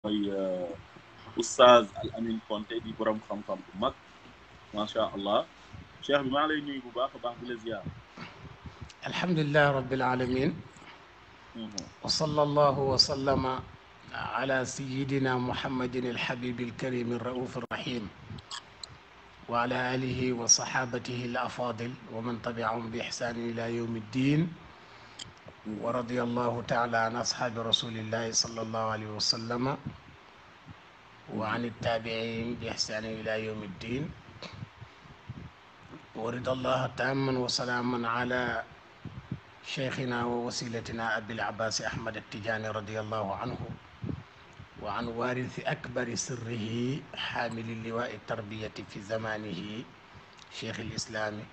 mooy oustaz Al Amine Konté di borom xam-xam bu mag macha allah cheikh bi maa ngi lay nuyu bu baax a baax di la ziar. alhamdulilah rabbil alamin wa sallallahu wa sallama ala sayidina muhammadin alhabibi alkarim alrauf alrahim wa ala alihi wa sahabatihi alafadil wa man tabiahum bi ihsanin ila yawmi ddin wa radiya allahu taala an ashabi rasulillahi sallallahu alayhi wa sallama wa an ittabiin bi ihsanin ila yawmi ddin wa rida allaha taman wa salaaman ala cheikhina wa wasilatina abil abbasi ahmad attijaani radiallahu anhu wa an waarisi akbari sirrihi xaamili liwaai tarbiyati fi zamanihi cheikh alislami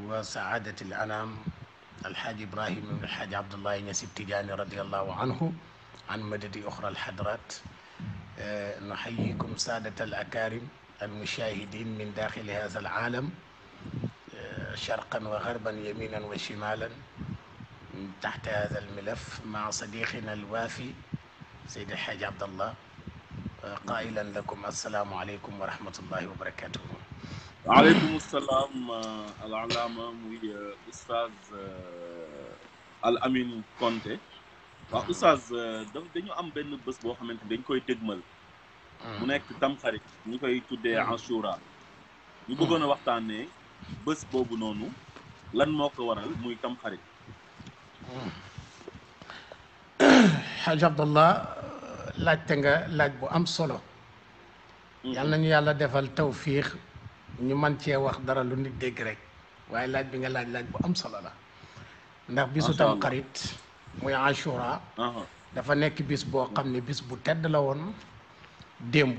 wa saadati alanam alxaaji ibrahim ibn alxaaji abdullahi ñasi tijaani radiallahu anhu an madadi oxra alxadrat nuxayikum saadat alakarim almushahidin min daxili hada alalam شرقا وغربا يمينا وشمالا تحت هذا الملف مع صديقنا الوافي سيد الحاج عبد الله قائلا لكم السلام عليكم ورحمة الله وبركاته. waaleykum salaam al-allaama muy oustaz Al Amine Konté. waaw oustaz dañu am benn bés boo xamante dañ koy dégmal. mu nekk tamxarit ñu koy tuddee Ashura. ñu bëggoon a waxtaanee. bés boobu noonu lan moo ko waral muy tamxarit. Xaaj Abdallah laajte nga laaj bu am solo. yal nañu yàlla defal tawfiix ñu man cee wax dara lu nit dégg rek waaye laaj bi nga laaj bu am solo la ndax bisu tamxarit muy Ashura dafa nekk bis boo xam ne bis bu tedd la woon démb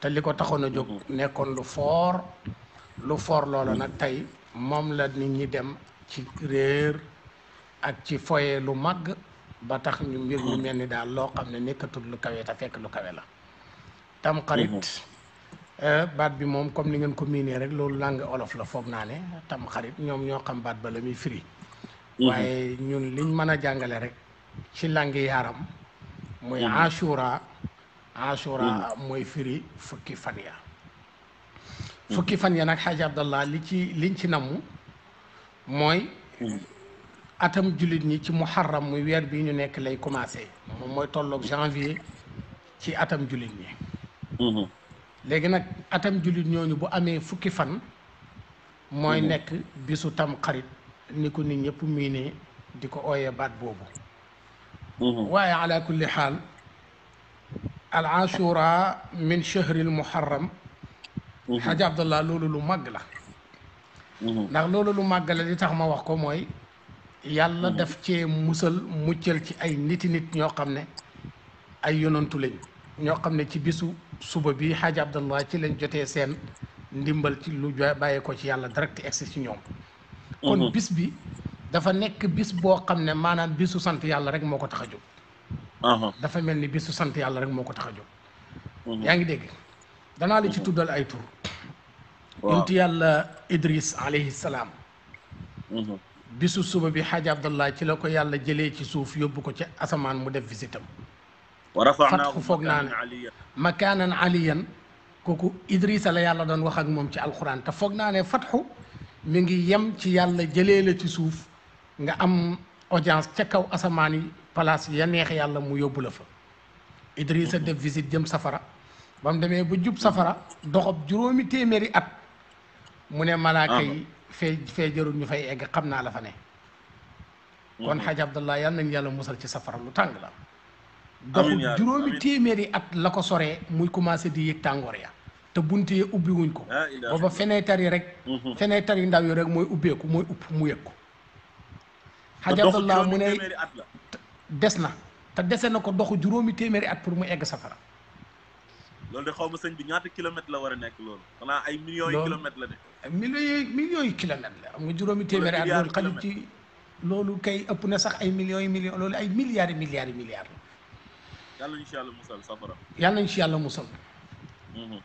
te li ko taxoon a jóg nekkoon lu foor loolu nag tey moom la nit ñi dem ci réer ak ci foye lu màgg ba tax ñu mbir mi mel ni daal loo xam ne nekkatul lu kawe te fekk lu kawe la tamxarit baat bi moom comme ni ngeen ko miinee rek loolu langue olof la foog naa ne tamxarit ñoom ñoo xam baat ba la muy firi waaye ñun liñ mën a jàngale rek ci langue yaram muy Ashura mooy firi fukki fan ya fukki fan ya nag xaaji Abdallah liñ ci namm mooy atam jullit ñi ci muharram muy weer bi ñu nekk lay commencé moom mooy tolloog janvier ci atam jullit ñi léegi nag atam jullit ñooñu bu amee fukki fan mooy nekk bisu tam xarit ni ko nit ñëpp miinee di ko ooyee baat boobu waaye ala kulli xaal al ashura min shahril muharram xaaji Abdallah loolu lu màgg la ndax loolu lu màgg la li tax ma wax ko mooy yàlla daf cee muccal ci ay nit ñoo xam ne ay yonantu lañ ñoo xam ne ci bisu suba bi xaaji Abdallah ci lañ jotee seen ndimbal ci lu bàyyee ko ci yàlla direct egsi ci ñoom kon bis bi dafa nekk bis boo xam ne maanaam bisu sant yàlla rek moo ko tax a jóg dafa mel ni bisu sant yàlla rek moo ko tax a jóg yaa ngi dégg danaa la ci tuddal ay tur yonent yàlla Idris alayhi salaam bisu suba bi xaaji Abdallah ci la ko yàlla jëlee ci suuf yóbbu ko ci asamaan mu def visitam fatxu foog naa ne makaanan aliyan kooku Idrissa la yàlla doon wax ak moom ci alquran te foog naa ne fatxu mi ngi yem ci yàlla jëlee la ci suuf nga am audience ca kaw asamaan yi place ya neex yàlla mu yóbbu la fa Idrissa def visite jëm safara ba mu demee ba jub safara doxab juróomi téeméeri at mu ne malaaka yi fee jërul ñu fay egg xam naa la fa ne kon xaaji Abdallah yàlla nañ yàlla musal ci safara lu tàng la doxub juróomi téeméeri at la ko soree muy commencé di yëg tàngoor ya te bunt yi ubbi wuñ ko booba fenêtre yi rek fenêtre yi ndaw yi rek mooy ubbeeku mooy upp mu yëg ko xaaji Abdallah mu ne des na te dese na ko doxu juróomi téeméeri at pour mu egg safara loolu de xaw ma sëñ bi ñaata kilomètres la war a nekk loolu xanaa ay millions yi kilomètres la de millions yi kilomètres la am nga juróomi téeméeri at loolu xajul ci loolu kay ëpp na sax ay millions yi millions loolu ay milliards yi milliards yi milliards la yàlla ñu ci yàlla musal safara yàlla nañ ci yàlla musal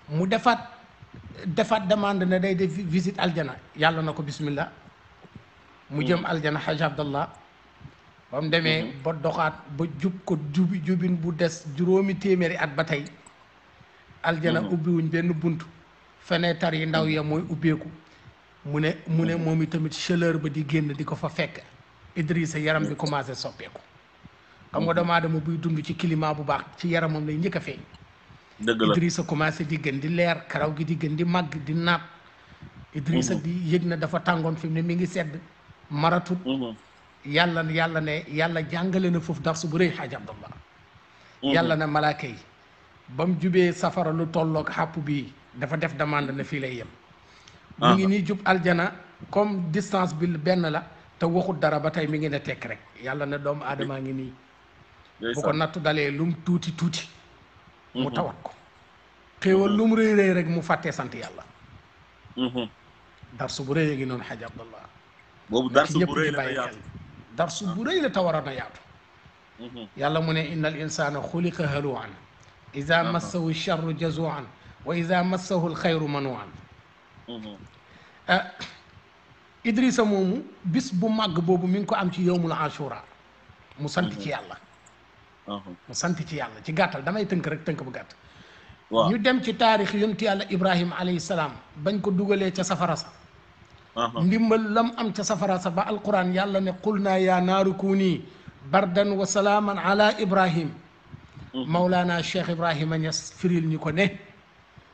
mu defaat demande ne day def visite aljana yàlla na ko bismillah mu jëm aljana xaaji Abdallah ba mu demee ba doxaat ba jub ko jubin bu des juróomi téeméeri at ba tey aljana ubbiwuñ benn bunt fenêtre yi ndaw ya mooy ubbeeku mu ne moom itamit chaleur ba di génn di ko fa fekk Idrissa yaram bi commencé soppeeku xam nga doomu aadama buy dund ci climat bu baax ci yaramam lay njëkk a feeñ dëgg la Idrissa commencé di gën di leer karaw gi di gën di màgg di naat Idrissa di yëg na dafa tàngoon fi mu ne mi ngi sedd maratut yàlla ne yàlla jàngale na foofu darsu bu rëy xaaj Abdallah yàlla na malaaka yi ba mu jubee safara lu tolloog xàpp bi dafa def demande na fii lay yem mi ngi nii jub aljana comme distance bi benn la te waxut dara ba tey mi ngi ne tekk rek yàlla ne doomu aadamaa ngi nii bu ko nattu dalee lum tuuti mu tawat ko xéewal lum rëy rëy rek mu fàttee sant yàlla darsu bu rëy a ngi noonu xaaj Abdallah boobu darsu bu rëy la yaatu darsu bu rëy la te waroon a yaatu yàlla mu ne inna al insana xuliqa haluan ida massahu charru jazuan wa ida massahu alxayru manuan Idrissa moomu bis bu màgg boobu mi ngi ko am ci yowmul ashura mu sant ci yàlla mu sant ci yàlla ci gàttal damay tënk rek tënk bu gàtt ñu dem ci taarix yonent yàlla ibrahima alayhi salaam bañ ko dugalee ca safara sa ndimbal lam am ca safara sa ba alquran yàlla ne qul naa yaa naaru kuuni bardan wa salaaman ala ibrahim Mawlana Cheikh Ibrahima Niass firil ñu ko ne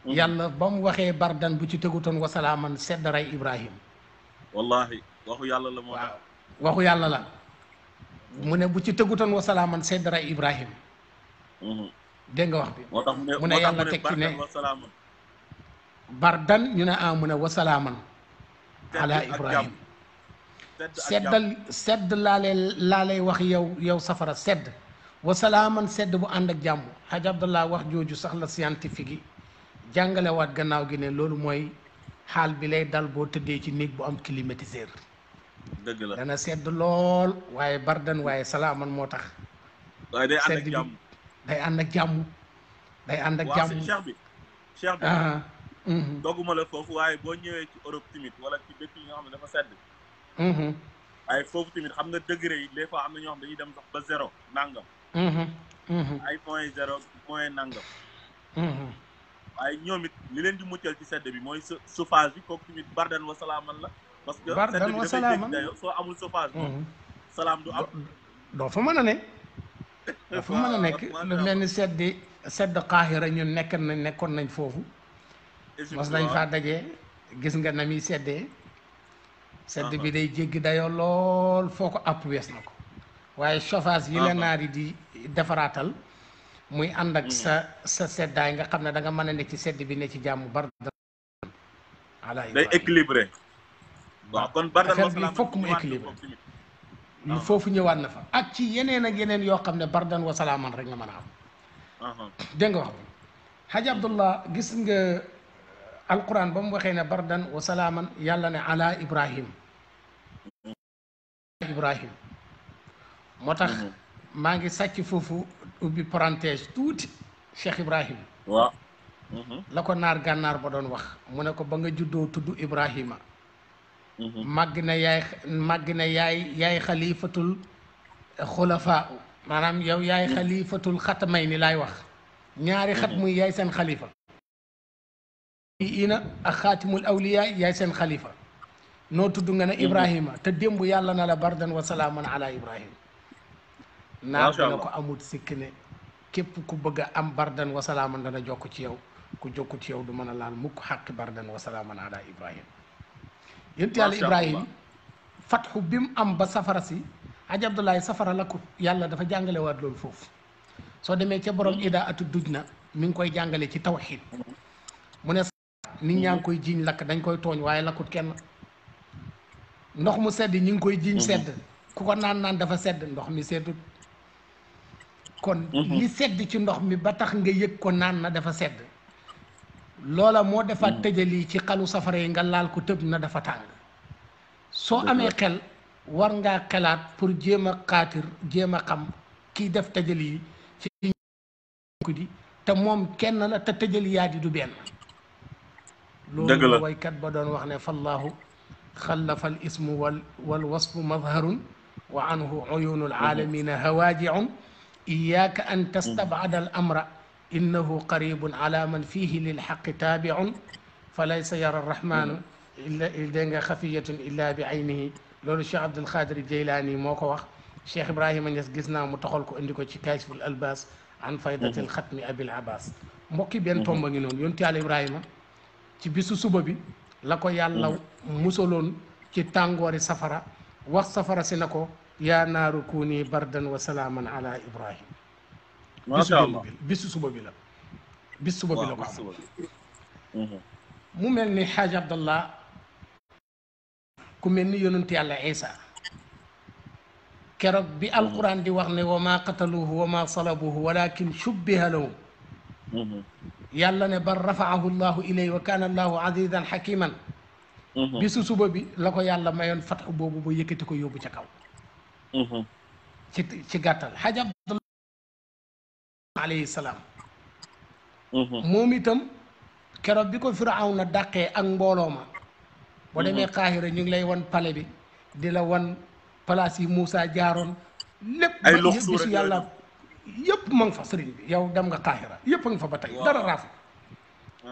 yàlla ba mu waxee bardan bu ci tegutoon wa salaaman sedd rey Ibrahim wallahi waxu yàlla la moo waaw waxu yàlla la mu ne bu ci tegutoon wa salaaman sedd rey Ibrahim dégg nga wax bi mu ne yàlla teg ci ne bardan ñu ne mu ne wa salaaman ala Ibrahim sedd laa lay wax yow safara sedd wasalaaman sedd bu ànd ak jàmm Hadj Abdallah wax jooju sax la scientifique yi jàngalewaat gannaaw gi ne loolu mooy xaal bi lay dal boo tëddee ci néeg bu am climatiseur dëgg la dana sedd lool waaye bardan waaye salaaman moo tax waaye day ànd ak jàmm day ànd ak jàmm day ànd ak jàmm cheikh bi dogguma la foofu waaye boo ñëwee ci Europe tamit wala ci dëkk yi nga xam ne dafa sedd waaye foofu tamit xam nga degré yi des fois am na ñoo xam dañuy dem sax ba zéro nangam ay -0 point nangam waaye ñoom it li leen di muccal ci sedd bi mooy chauffage bi kooku tamit bardan wa salaaman la parce que sedd bi dafay jéggi dayo soo amul chauffage moom salaam du am doo fa mën a ne doo fa mën a nekk lu mel ni sedd Qahira ñun nekkoon nañ foofu mos nañ faa dajee gis nga na muy seddee sedd bi day jéggi dayoo lool foo ko àpp wees na ko waaye chauffage yi la naar yi di defaraatal muy ànd ak sa seddaay nga xam ne da nga mën a ne ci sedd bi ne ci jàmm bar day équilibré waaw kon bardan bi fokk mu équilibré lu foofu ñëwaat na fa ak ci yeneen ak yeneen yoo xam ne bardan wa salaaman rek nga mën a am dégg nga wax bi Hadj Abdallah gis nga alquran ba mu waxee ne bardan wa salaaman yàlla ne ala ibrahim moo tax maa ngi sàcc foofu ubbi parenthèse tuuti Cheikh Ibrahim waaw la ko naar gànnaar ba doon wax mu ne ko ba nga juddoo tudd Ibrahima màgg na yaay xalifatul xulafaa maanaam yow yaay xalifatul xatamay ni laay wax ñaari xat muy yaay seen xalifa ina ak xaatimul awliya yaay seen xalifa noo tudd nga ne Ibrahima te démb yàlla na la bardan wa salaaman ala Ibrahim naar bi na ko amul sikk ne képp ku bëgg a am bardan wa salaaman dana jokk ci yow ku jokku ci yow du mën a laal mukk xaqi bardan wa salaaman ala Ibrahim yonent yàlla Ibrahim fatxu bi mu am ba safara si Hadj Abdoulaye safara la ko yàlla dafa jàngale waat loolu foofu soo demee ca borom ida atu duj na mi ngi koy jàngale ci tawxiid mu ne nit ñaa ngi koy jiiñ lakk dañ koy tooñ waaye lakkut kenn ndox mu sedd ñi ngi koy jiiñ sedd ku ko naan dafa sedd ndox mi seddut kon li sedd ci ndox mi ba tax nga yëg ko naan na dafa sedd loola moo defaat tëjali ci xalu safara yi nga laal ko tëb na dafa tàng soo amee xel war ngaa xelaat pour jéem a xaatir jéem a xam kii def tëjali yi ci ko di te moom kenn la te tëjali yaa di du benn loolu la waykat ba doon wax ne fallahu xallafa al ismu wal wasfu madharun وعنه عيون العالمين هواجع إياك أن تستبعد الأمر إنه قريب على من فيه للحق تابع فليس يرى الرحمن إلا خفية إلا بعينه لولو الشيخ عبد القادر الجيلاني موكو واخ Cheikh Ibrahima Niass gis naa mu taxal ko indi ko ci Kaashiful Albaas an faydatil xatmi abil abbas mbokki benn tomba ngi noonu yonent Yàlla Ibrahima ci bisu suba bi la ko yàlla musaloon ci tàngoori safara wax safara si na ko yaa naaru kuuni bardan wa salaaman ala Ibrahim macha allah bisu suba bi la bis suba bi la ko am mu mel ni Xaaj Abdallah ku mel ni yonent Yàlla Isa keroog bi alquran di wax ne wa ma qataluhu wa ma salabuhu walakin shubbiha lahum yàlla ne bal rafaahu llahu ilay wa kana allahu azizan hakiman bisu suba bi la ko yàlla mayoon fatx boobu ba yëkkati ko yóbbu ca kaw ci gàttal Xaaj Abdallah alayhi salaam moom itam keroog bi ko Firawna dàqee ak mbooloo ma boo demee Qaahira ñu ngi lay wan pale bi di la wan place yi Moussa jaaroon lépp ay lox bisu yàlla yëpp ma nga fa sëriñ bi yow dem nga Qaahira yëpp a nga fa ba tey dara raafu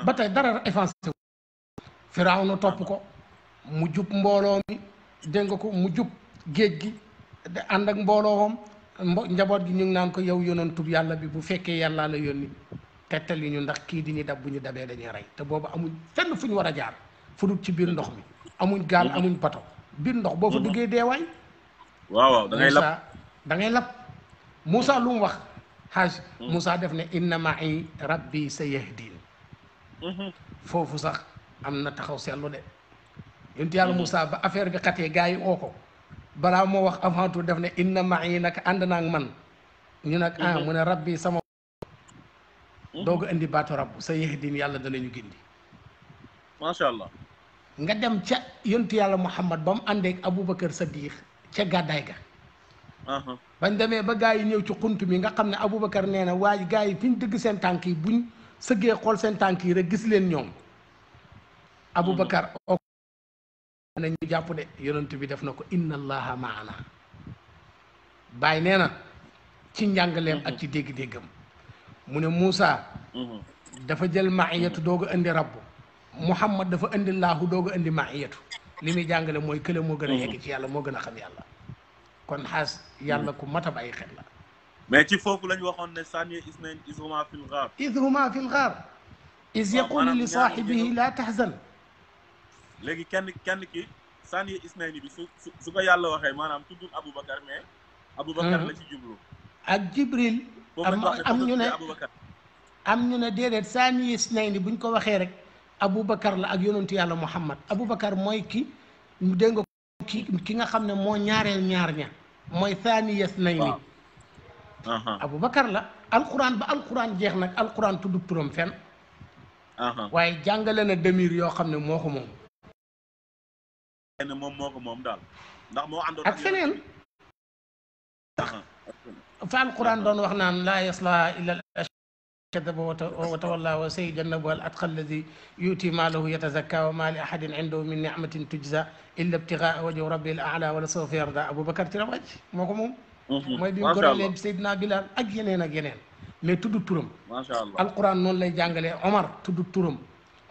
ba tey dara effacé Firawna topp ko mu jub mbooloo mi dégg nga ko mu jub géej gi ànd ak mbooloowam njaboot gi ñu ngi naan ko yow yonantub yàlla bi bu fekkee yàlla la yónni tettali ñu ndax kii di ñu dab bu ñu dabee dañuy rey te boobu amuñ fenn fu ñu war a jaar fu dul ci biir ndox mi amuñ gaal amuñ bato biir ndox boo fa duggee deewaay waaw da ngay lab da ngay lab Moussa lu mu wax xaaj Moussa def ne inna ma'i rabbi sayahdin foofu sax am na taxaw seetlu de yonent yàlla Moussa ba affaire bi xatee gars yi oo ko balaa moo wax avant tout def ne inna ma'i nag ànd naa ak man ñu nag mu ne rabbi sama doog a indi baatu rabbu sayahdin yàlla danañu gindi macha allah nga dem ca yonent yàlla Muhammad ba mu àndeek Aboubacar Sadiq ca gàddaay ga bañ demee ba gars yi ñëw ci xunt mi nga xam ne Aboubacar nee na waaye gars yi fi ñu dëgg seen tànk yi buñ sëggee xool seen tànk yi rek gis leen ñoom Aboubacar o na ñu jàpp de yonent bi def na ko inna allaha maana bàyyi nee na ci njàngaleem ak ci dégg-déggam mu ne Moussa dafa jël maiyatu doog a indi rabbu Muhammad dafa indi laahu doog a indi maiyatu li muy jàngale mooy kële moo gën a yegg ci yàlla moo gën a xam yàlla kon xaas yàlla ku mat a bàyyi xel la mais ci foofu lañ waxoon ne saniya isnayn iz huma fil ghaar iz huma fil ghaar iz yaqulu li saahibihi la tahzan léegi kenn ki saniya isnayn bi su ko yàlla waxee maanaam tuddul Aboubacar mais Aboubacar la ci jublu ak Jibril am ñu ne déedéet saniya isnayn buñ ko waxee rek Aboubacar la ak yonentu yàlla Muhammad Aboubacar mooy ki dégg nga ki nga xam ne moo ñaareel ñaar ña mooy thaniya isnayni Aboubacar la alquran ba alquran jeex nag alquran tudd turam fenn waaye jàngale na demir yoo xam ne moo ko moom moom moo ko moom daal ndax moo àndoon ak feneen fa alquran doon wax naan laa yaslaha illa كذب وتولى وسيجنبها الأتقى الذي يؤتي ماله يتزكى وما لأحد عنده من نعمة تجزى إلا ابتغاء وجه ربه الأعلى ولسوف يرضى أبو بكر ترى وجه موكو موم mooy bi mu gënalee Seydina Bilal ak yeneen mais tudd turam macha allah alquran noonu lay jàngalee Omar tudd turam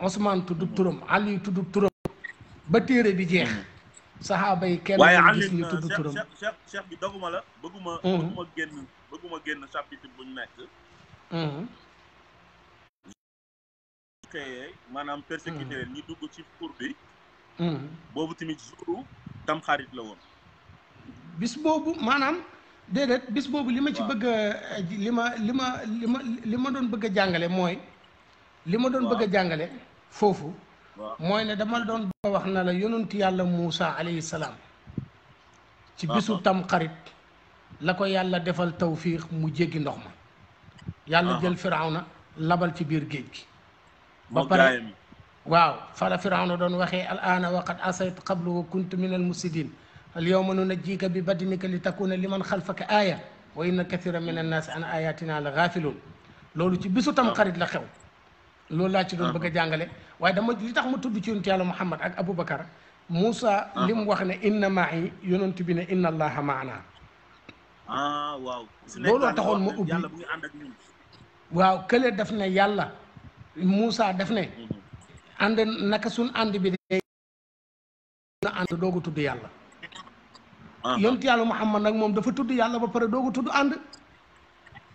Ousmane tudd turam Ali tudd turam ba téere bi jeex saxaaba yi kenn gis ñu tudd turam cheikh bi doguma la bëgguma génn chapitre bu ñu nekk maanaam persécuté leen ñi dugg ci pour bi boobu tamit jour tam xarit la woon bis boobu maanaam déedéet bis boobu li ma ci bëgg a li ma doon bëgg a jàngale mooy li ma doon bëgg a jàngale foofu mooy ne dama doon bëgg a wax na la yonent yàlla Moussa alayhi salaam ci bisu tam xarit la ko yàlla defal tawfiix mu jéggi ndox ma yàlla jël Firawna labal ci biir géej gi ba pare waaw fala Firawna doon waxee al aana wa qad asayt qablu wa kuntu min al mufsidin al yawma nunajjika bi badanika li takuna liman xalfaka aaya wa inna kathira min annaasi an ayatina la gaafiluun loolu ci bisu tam xarit la xew loolu laa ci doon bëgg a jàngale waaye dama li tax ma tudd ci yonent yàlla Muhammad ak Aboubacar Moussa li mu wax ne inna ma'i yonent bi ne inna allaha maana waaw su nekk looloo taxoon ma ubbi yàlla bu ngi ànd ak ñun waaw kële daf ne yàlla Moussa daf ne ànd naka suñ ànd bi de na ànd doogu tudd yàlla yonent yàlla Muhammad nag moom dafa tudd yàlla ba pare doogu tudd ànd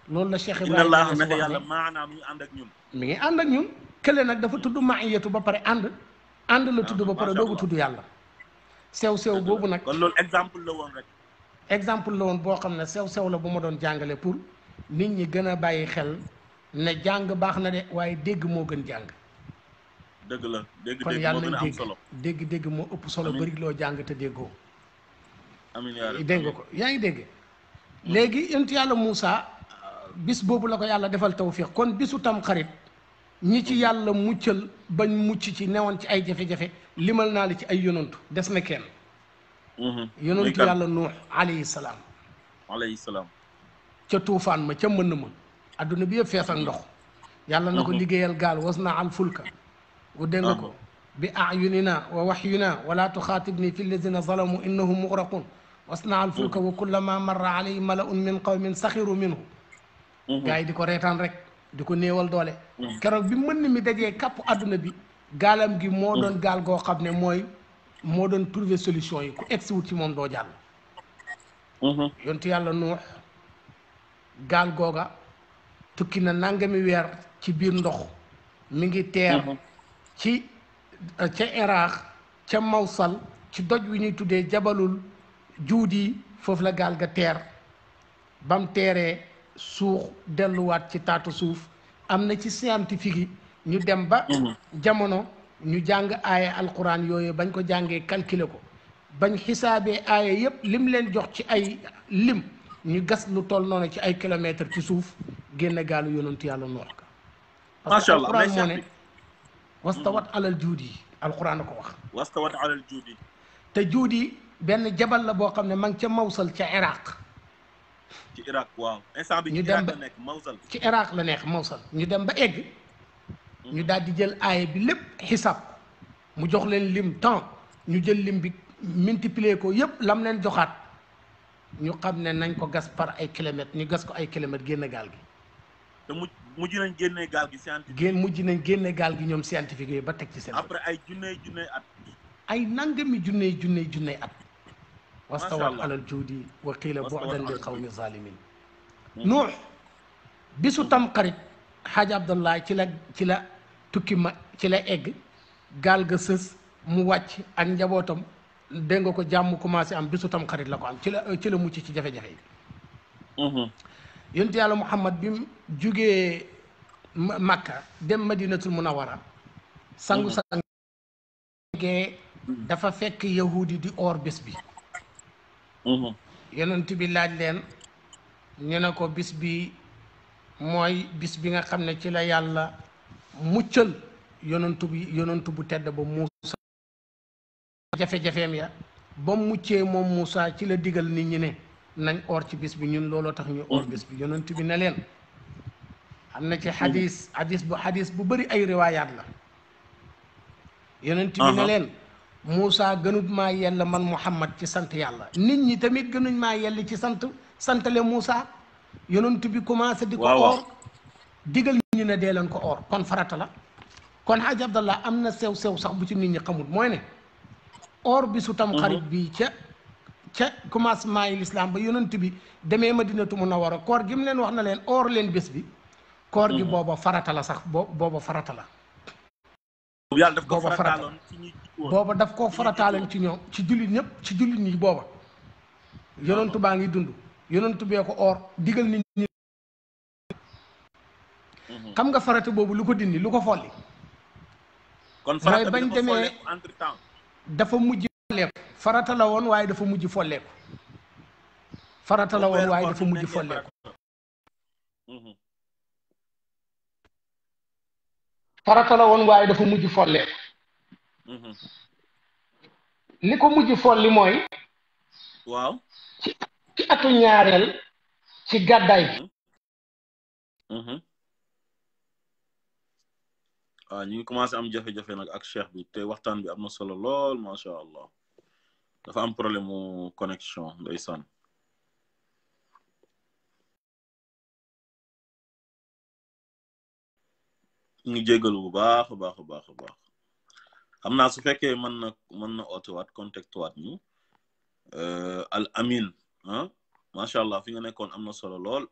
loolu la Cheikh inna Ibrahima allah wax naka ne yàlla maanaam ñu ànd ak ñun mi ngi ànd ak ñun kële nag dafa tudd maiyatu ba pare ànd la tudd ba pare doogu tudd yàlla sew boobu nag kon loolu exemple la woon rek exemple la woon boo xam ne sew la bu ma doon jàngale pour nit ñi gën a bàyyi xel ne jàng baax na de waaye dégg moo gën jàng dëgg la dégg kon dégg yàlla moo gën a nañ am solo dégg moo ëpp solo Amiin. bëri loo jàng te déggoo amiin yaa rabbi dégg nga ko yaa ngi dégg léegi yonent yàlla Moussa bis boobu la ko yàlla defal tawfiq kon bisu tam xarit ñi ci yàlla muccal bañ mucc ci newoon ci ay jafe-jafe limal naa la ci ay yonantu des na kenn yonantu yàlla nuux alayhi salaam alayhi salaam ca tuufaan ma ca mbënn ma adduna bi yëpp fees ak ndox yàlla na ko liggéeyal gaal was na al fulka bu dégg nga ko bi ayunina wa waxyuna wala tuxaatibni fi alladina zalamu innahum mugraqun wasna al fulka wa kullama marra alayhi malaun min qawmin saxiru minhu gars yi di ko reetaan rek di ko néewal doole keroog bi mën mi dajee kàpp adduna bi gaalam gi moo doon gaal goo xam ne moo doon trouver solution yi ku egsi wut ci moom doo jàll yontu yàlla nuux gaal googa tukki na nangami weer ci biir ndox mi ngi teer ci ca Iraq ca Mawsal ci doj wi ñuy tuddee jabalul juudi foofu la gaal ga teer bam teeree suux delluwaat ci taatu suuf am na ci scientifique yi ñu dem ba jamono ñu jàng aaya alquran yooyu bañ ko jàngee calculer ko bañ xisaabee aaya yépp lim leen jox ci ay lim ñu gas lu toll noonu ci ay kilomètres ci suuf génn gaalu yonantu yàlla Nuux ka parce que alquran moo ne wastawat alal juudi alquran a ko wax wastawat alal juudi te juudi benn jabal la boo xam ne ma ngi ca Mawsal ca Iraq ci Irak waaw instant bi ñu ci dem Irak ba la nekk Mawsal ci Iraq la nekk Mawsal ñu dem ba egg ñu daal di jël aaya bi lépp xisaab mu jox leen lim temps ñu jël lim bi multiplier ko yépp lam leen joxaat ñu xam ne nañ ko gas par ay kilomètres ñu gas ko ay kilomètres génn gaal gi te mujj nañ génnee gaal gi scientifique mujj nañ génne gaal gi ñoom scientifique yooyu ba teg ci seen après ay junney at ay nangami junney at wastawat Allah. alal juudi wa qiila Wastawat bu'dan lil alal qawmi zalimin nuux bisu tam xarit xaaja abdallah ci la tukki ma ci la egg gaal ga sës mu wàcc ak njabootam dégg nga ko jàmm commencé am bisu tam xarit la ko am ci la mucc ci jafe-jafe yi yonent yàlla muhammad bi mu jugee makka dem madinatul munawara sangu gee dafa fekk yahudi di or bés bi yonent bi laaj leen ñu ne ko bis bi mooy bis bi nga xam ne ci la yàlla muccal yonantu bu tedd ba Muusa jafe-jafeem ya ba muccee moom Muusa ci la digal nit ñi ne nañ or ci bis bi ñun looloo tax ñu or bis bi yonantu bi ne leen am na ci xadis bu bëri ay riwaayaat la yonantu bi ne leen Muusa gënut maa yell man Muhammad ci sant yàlla nit ñi tamit gënuñ maa yell ci santale Muusa yonantu bi commencé di ko or digal nit ñi ne dee leen ko or kon farata la kon Hadj Abdallah am na sew sax bu ci nit ñi xamul mooy ne or bi su tam xarit bi ca commencement yi l'islam ba yonent bi demee Madinatu Munawwara koor gi mu leen wax na leen or leen bés bi koor gi booba farata la sax booba farata la yàlla daf ko farataaloon ci ñi booba daf koo farataaloon ci ñoom ci jullit ñëpp ci jullit ñi booba yonentu baa ngi dund yonentu bee ko or digal nit ñi xam nga farata boobu lu ko dindi lu ko folli kon mooy bañ demee entre temps dafa mujj folleeku farata la woon waaye dafa mujj folleeku farata la woon waaye dafa mujj folleeku farata la woon waaye dafa mujj folleeku li ko mujj folli mooy waaw ci atu ñaareel ci gàddaay gi waaw ñu ngi commencé am jafe-jafe nag ak cheikh bi te waxtaan bi am na solo lool macha allah dafa am problème mu connexion ndeysaan. ñu ngi jégalu bu baax a baax a baax a baax xam naa su fekkee mën na ootewaat contacté waat ñu al amin ah macha allah fi nga nekkoon am na solo lool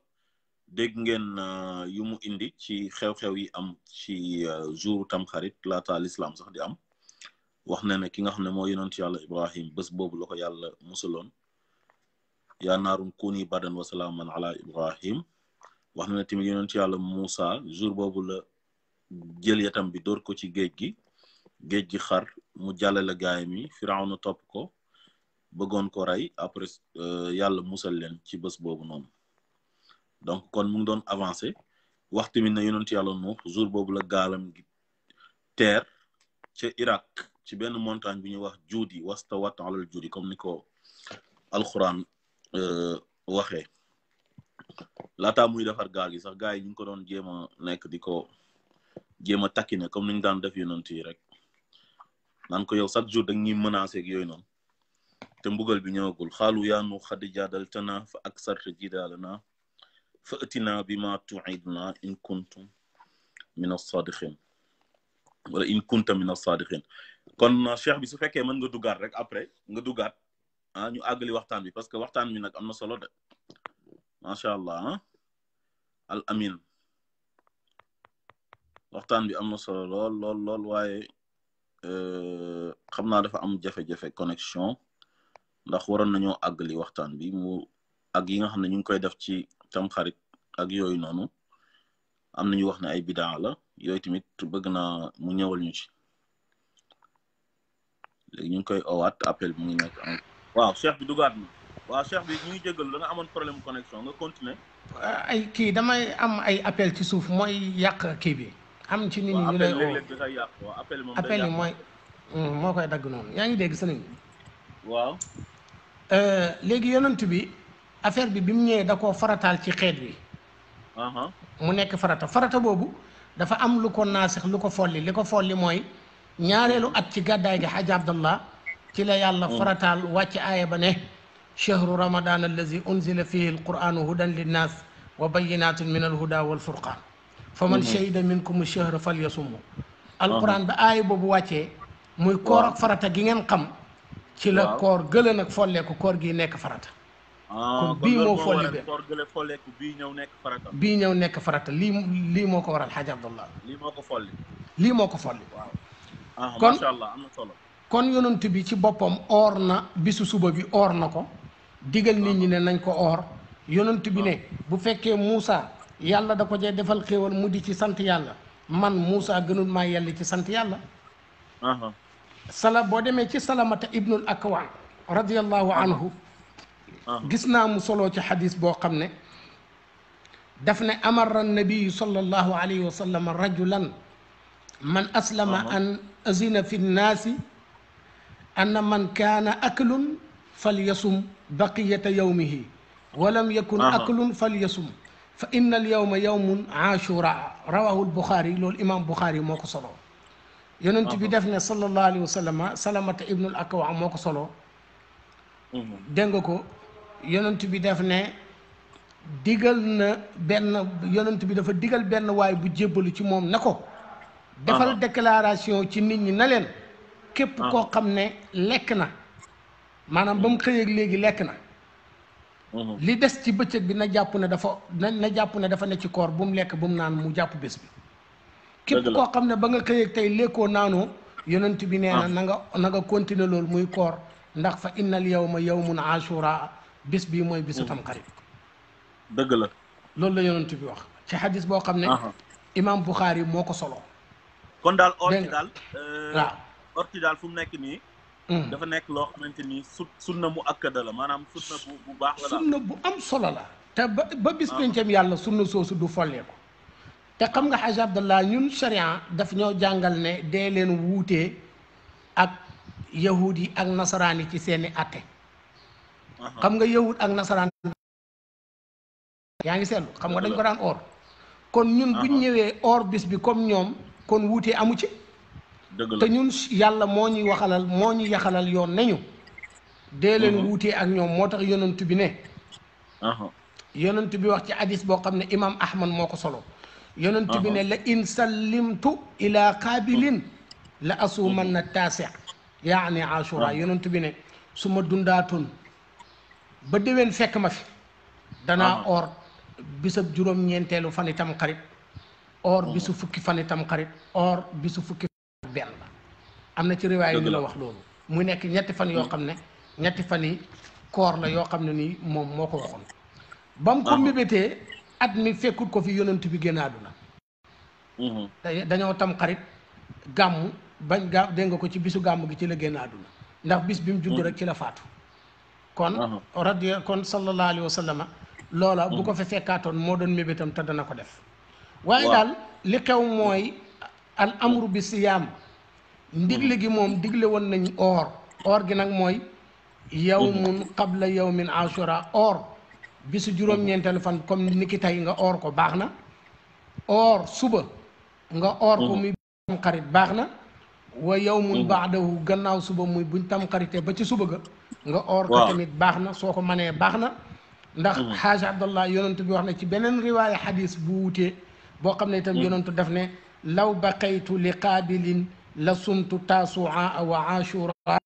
dégg ngeen yu mu indi ci xew-xew yi am ci jour tamxarit laata l'islam sax di am wax na ne ki nga xam ne moo yonent yàlla Ibrahim bés boobu la ko yàlla musaloon yaa naarum kuuni bardan wa salaaman ala Ibrahim wax na ne tamit yonent yàlla Moussa jour boobu la jël yatam bi dóor ko ci géej gi xar mu jàllale gaay mi Firawna topp ko bëggoon ko rey après yàlla musal leen ci bés boobu noonu donc kon mu ngi doon avancé wax tamit ne yonent yàlla Nuux jour boobu la gaalam gi teer ca Irak ci benn montagne bi ñuy wax juudi wastawat alal juudi comme ni ko alxuraan waxee laataa muy defar gaal gi sax gaay yi ñu ngi ko doon jéem a nekk di ko jéem a takkine comme ni ñu daan def yonent yi rek naan ko yow chaque jour dañ ñuy menacé ak yooyu noonu te mbugal bi ñëwagul xaalu yaa Nuux xad jaadaltanaa fa aksarta jidaalanaa fa atinaa bimaa tu'idunaa in kuntum min as-saadiqiin wala in kunta min as-saadiqiin kon cheikh bi su fekkee mën nga duggaat rek après nga duggaat ñu àggali waxtaan bi parce que waxtaan bi nag am na solo de macha allah al amin waxtaan bi am na solo lool waaye xam naa dafa am jafe-jafe connexion ndax waroon nañoo àggali waxtaan bi mu ak yi nga xam ne ñu ngi koy def ci tamxarit ak yooyu noonu am nañu wax ne ay bidaa la yooyu tamit bëgg naa mu ñëwal ñu ci léegi ñu ngi koy owaat appel bi mu ngi nekk waaw cheikh bi dugaat na waaw cheikh bi ñu ngi jégalu da nga amoon problème connexion nga continuer ay kii damay am ay appel ci suuf mooy yàq kii bi am ci nit ñi ñu lay oo appel yi mooy moo koy dagg noonu yaa ngi dégg sëriñ bi waaw léegi yonent bi affaire bi mu ñëwee da koo farataal ci xeet bi mu nekk farata boobu dafa am lu ko naasix lu ko folli li ko folli mooy ñaareelu at ci gàddaay gi xaj abdallah ci la yàlla farataal wàcc aaya ba ne chahru ramadan allazi unzila fihi alquranu hudan linnas wa bayinatin min alhuda walfurqan fa man shahida minkum chahra falyasumhu alquran ba aaya boobu wàccee muy koor ak farata gi ngeen xam ci la koor gële nag folleeku koor gi nekk farata kon bii moo folli be koor gële folleeku bii ñëw nekk farata lii moo ko waral xaaj abdallah lii moo ko folli waaw kon macha allah am na solo kon yonent bi ci boppam oor na bisu suba bi oor na ko digal nit ñi ne nañ ko oor yonent bi ne bu fekkee Moussa yàlla da ko jee defal xéewal mu di ci sant yàlla man Moussa gënul maa yelli ci sant yàlla boo demee ci salamata ibnul akwan radiyallahu anhu gis naa mu soloo ci xadis boo xam ne daf ne amara nabiyu sallallahu alayhi wa sallam rajulan man aslama an azina fi nnaasi anna man kaana aklun falyasum baqiyata yawmihi walam yakun aklun falyasum fa inna al yawma yawmun ashura rawahu al buxaari loolu imam buxaari moo ko soloo yonent bi def ne sallallahu alayhi wa sallam salamata ibnul akwa moo ko soloo dégg nga ko yonent bi def ne digal na benn yonent bi dafa digal benn waay bu jébbalu ci moom ne ko defal déclaration ci nit ñi na leen képp koo xam ne lekk na maanaam ba mu xëyeeg léegi lekk na li des ci bëccëg bi na jàpp ne dafa ne ci koor bu mu lekk bu mu naan mu jàpp bés bi képp koo xam ne ba nga xëyeeg tey lekkoo naanoo yonent bi nee na na nga continuer loolu muy koor ndax fa innal yawma yawmun ashura bés bii mooy bisu tamxarit dëgg la loolu la yonent bi wax ci xadis boo xam ne imam Bukhari moo ko solo kon daal orti daal waaw orti daal fu mu nekk nii dafa nekk loo xamante ni sunna mu akkada la maanaam sunna bu baax la daal sunna bu am solo la te ba bis pencam yàlla sunna soosu du folleeku te xam nga xaj abdallah ñun sharia daf ñoo jàngal ne dee leen wuutee ak yahud yi ak nasaraan yi ci seeni atte xam nga yahud ak nasaraan yaa ngi seetlu xam nga dañ ko daan or kon ñun buñ ñëwee or bis bi comme ñoom kon wuutee amu ci. dëgg la te ñun yàlla moo ñuy waxalal moo ñu yaxalal yoon nañu dee leen wuutee ak ñoom moo tax yonent bi ne yonent bi wax ci hadis boo xam ne imam ahmad moo ko solo yonent bi ne la in sallimtu ila qaabilin la asuumanna taasi yaani ashura yonent bi ne su ma dundaatoon ba déwén fekk ma fi danaa or bisab juróom-ñeenteelu fan itam xarit or bisu fukki fan itam xarit or bisu fukki fan benn la am na ci riwaay yu la wax loolu mu nekk ñetti fan yoo xam ne ñetti fan yi koor la yoo xam ne nii moom moo ko waxoon ba mu ko mébétee at mi fekkut ko fi yonent bi génn àdduna dañoo tam xarit gàmmu bañ gaa dégg nga ko ci bisu gàmmu gi ci la génn àdduna ndax bis bi mu judd rek ci la faatu kon kon sallallahu alayhi wa sallama loola bu ko fa fekkaatoon moo doon mébétam te dana ko def waaye daal li xew mooy al amru bi siyaam ndigle gi moom digle woon nañ or gi nag mooy yawmun qabla yawmin ashura or bisu juróom-ñeenteelu fan comme ni ki tey nga or ko baax na or suba nga or ko muy tam xarit baax na wa yawmun baadahu gannaaw suba muy buñ tam xaritee ba ci suba ga nga or ko tamit baax na soo ko manee baax na ndax xaaj abdallah yonentu bi wax na ci beneen riwaaya xadis bu wutee boo xam ne itam yonentu def ne law baqaytu li qaabilin la sumtu tasua wa ashura ba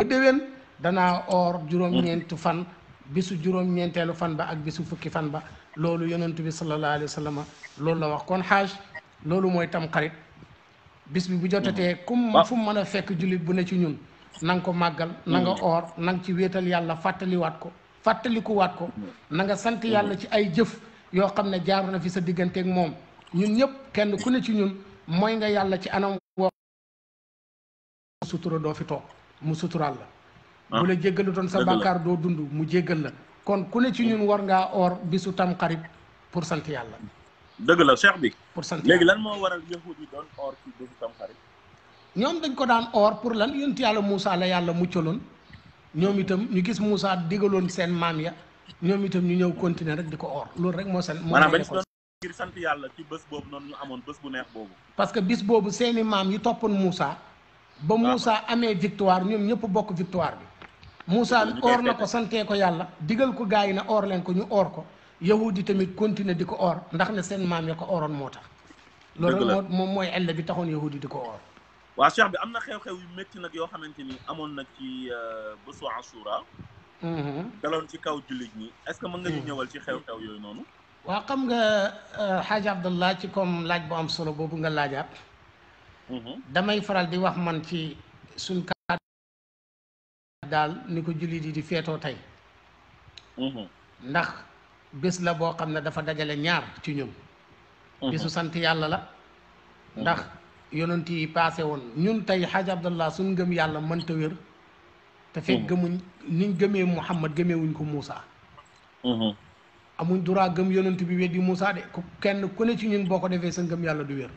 déwén danaa or juróom-ñeenti fan bisu juróom-ñeenteelu fan ba ak bisu fukki fan ba loolu yonentu bi sallallahu alayhi wa sallam loolu la wax kon xaaj loolu mooy tam xarit bis bi bu jotatee fu mu mën a fekk jullit bu ne ci ñun na nga ko màggal na nga or na nga ci wéetal yàlla fàttalikuwaat ko na nga sant yàlla ci ay jëf yoo xam ne jaar na fi sa digganteeg moom ñun ñëpp kenn ku ne ci ñun mooy nga yàlla ci anam woo sutura doo fi toog mu suturaal la bu la jéggalu doon sa bàkkaar doo dund mu jéggal la kon ku ne ci ñun war ngaa or bisu tam xarit pour sant yàlla dëgg la cheikh bi pour sant léegi lan moo waral yahud yi doon or ci bisu tam xarit ñoom dañ ko daan or pour lan yonent yàlla Moussa la yàlla muccaloon ñoom itam ñu gis Moussa digaloon seen maam ya ñoom itam ñu ñëw continuer rek di ko or loolu rek moo seen maanaam bañ doon ngir sant yàlla ci bés boobu noonu ñu amoon bés bu neex boobu parce que bis boobu seeni maam yi toppoon Moussa ba Moussa amee victoire ñoom ñëpp bokk victoire bi Moussa or na ko santee ko yàlla digal ko gars yi na or leen ko ñu or ko yahud yi tamit continuer di ko or ndax ne seen maam ya ko oroon moo tax loolu rek moom mooy ella bi taxoon yahud yi di ko or waa cheikh bi am na xew-xew yu métti nag yoo xamante ni amoon na ci bésu Ashura daloon ci kaw jullit ñi est-ce que mën nga ñu ñëwal ci xew-xew yooyu noonu waaw xam nga xaaj Abdallah ci comme laaj bu am solo boobu nga laajaat damay faral di wax man ci suñ kàddu daal ni ko jullit yi di feetoo tey ndax bés la boo xam ne dafa dajale ñaar ci ñun bésu sant yàlla la ndax yonent yi passé woon ñun tey xaaj Abdallah suñ gëm yàlla mënta wér te fekk gëmuñ niñ gëmee Muhammad gëmeewuñ ko Moussa amuñ droit gëm yonent bi weddi Moussa de ku kenn ku ne ci ñun boo ko defee sa ngëm yàlla du wér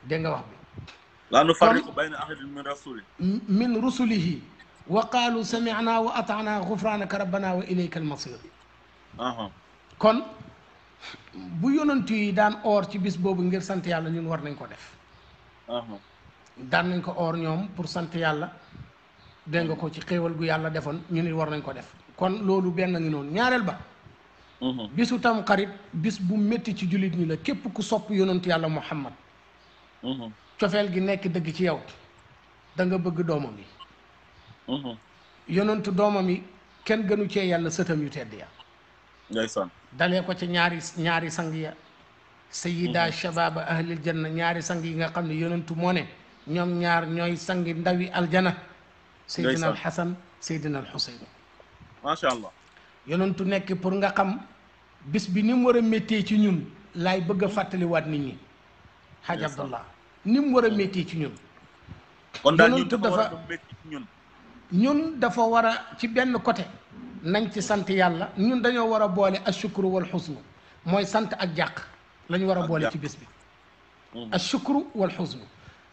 dégg nga wax bi laa nufarriqu bayna ahadin min rusulihi wa qaalu sami'na wa ata'na ghufranaka rabbana wa ilayka al-masir kon bu yonent yi daan or ci bis boobu ngir sant yàlla ñun war nañ ko def daan nañ ko or ñoom pour sant yàlla dégg nga ko ci xéewal gu yàlla defoon ñu nit war nañ ko def kon loolu benn ngi noonu ñaareel ba bisu tam xarit bis bu métti ci jullit ñi la képp ku sopp yonent yàlla Muhammad cofeel gi nekk dëgg ci yow da nga bëgg doomam yi yonentu doomam yi kenn gënu cee yàlla sëtam yu tedd ya ndeysaan dalee ko ci ñaari sang ya sayida shababa ahlil janna ñaari sang yi nga xam ne yonentu moo ne ñoom ñaar ñooy sangi ndawi aljana saydina al hasan saydina al husayn macha allah yonentu nekk pour nga xam bis bi ni mu war a méttee ci ñun laay bëgg a fàttaliwaat nit ñi xaaj Abdallah ni mu war a méttee ci ñun kon daal ñun dafa war a métti ci ñun dafa war a ci benn côté nañ ci sant yàlla ñun dañoo war a boole ashukru wal xusnu mooy sant ak jàq la ñu war a boole ci bés bi ashukru wal xusnu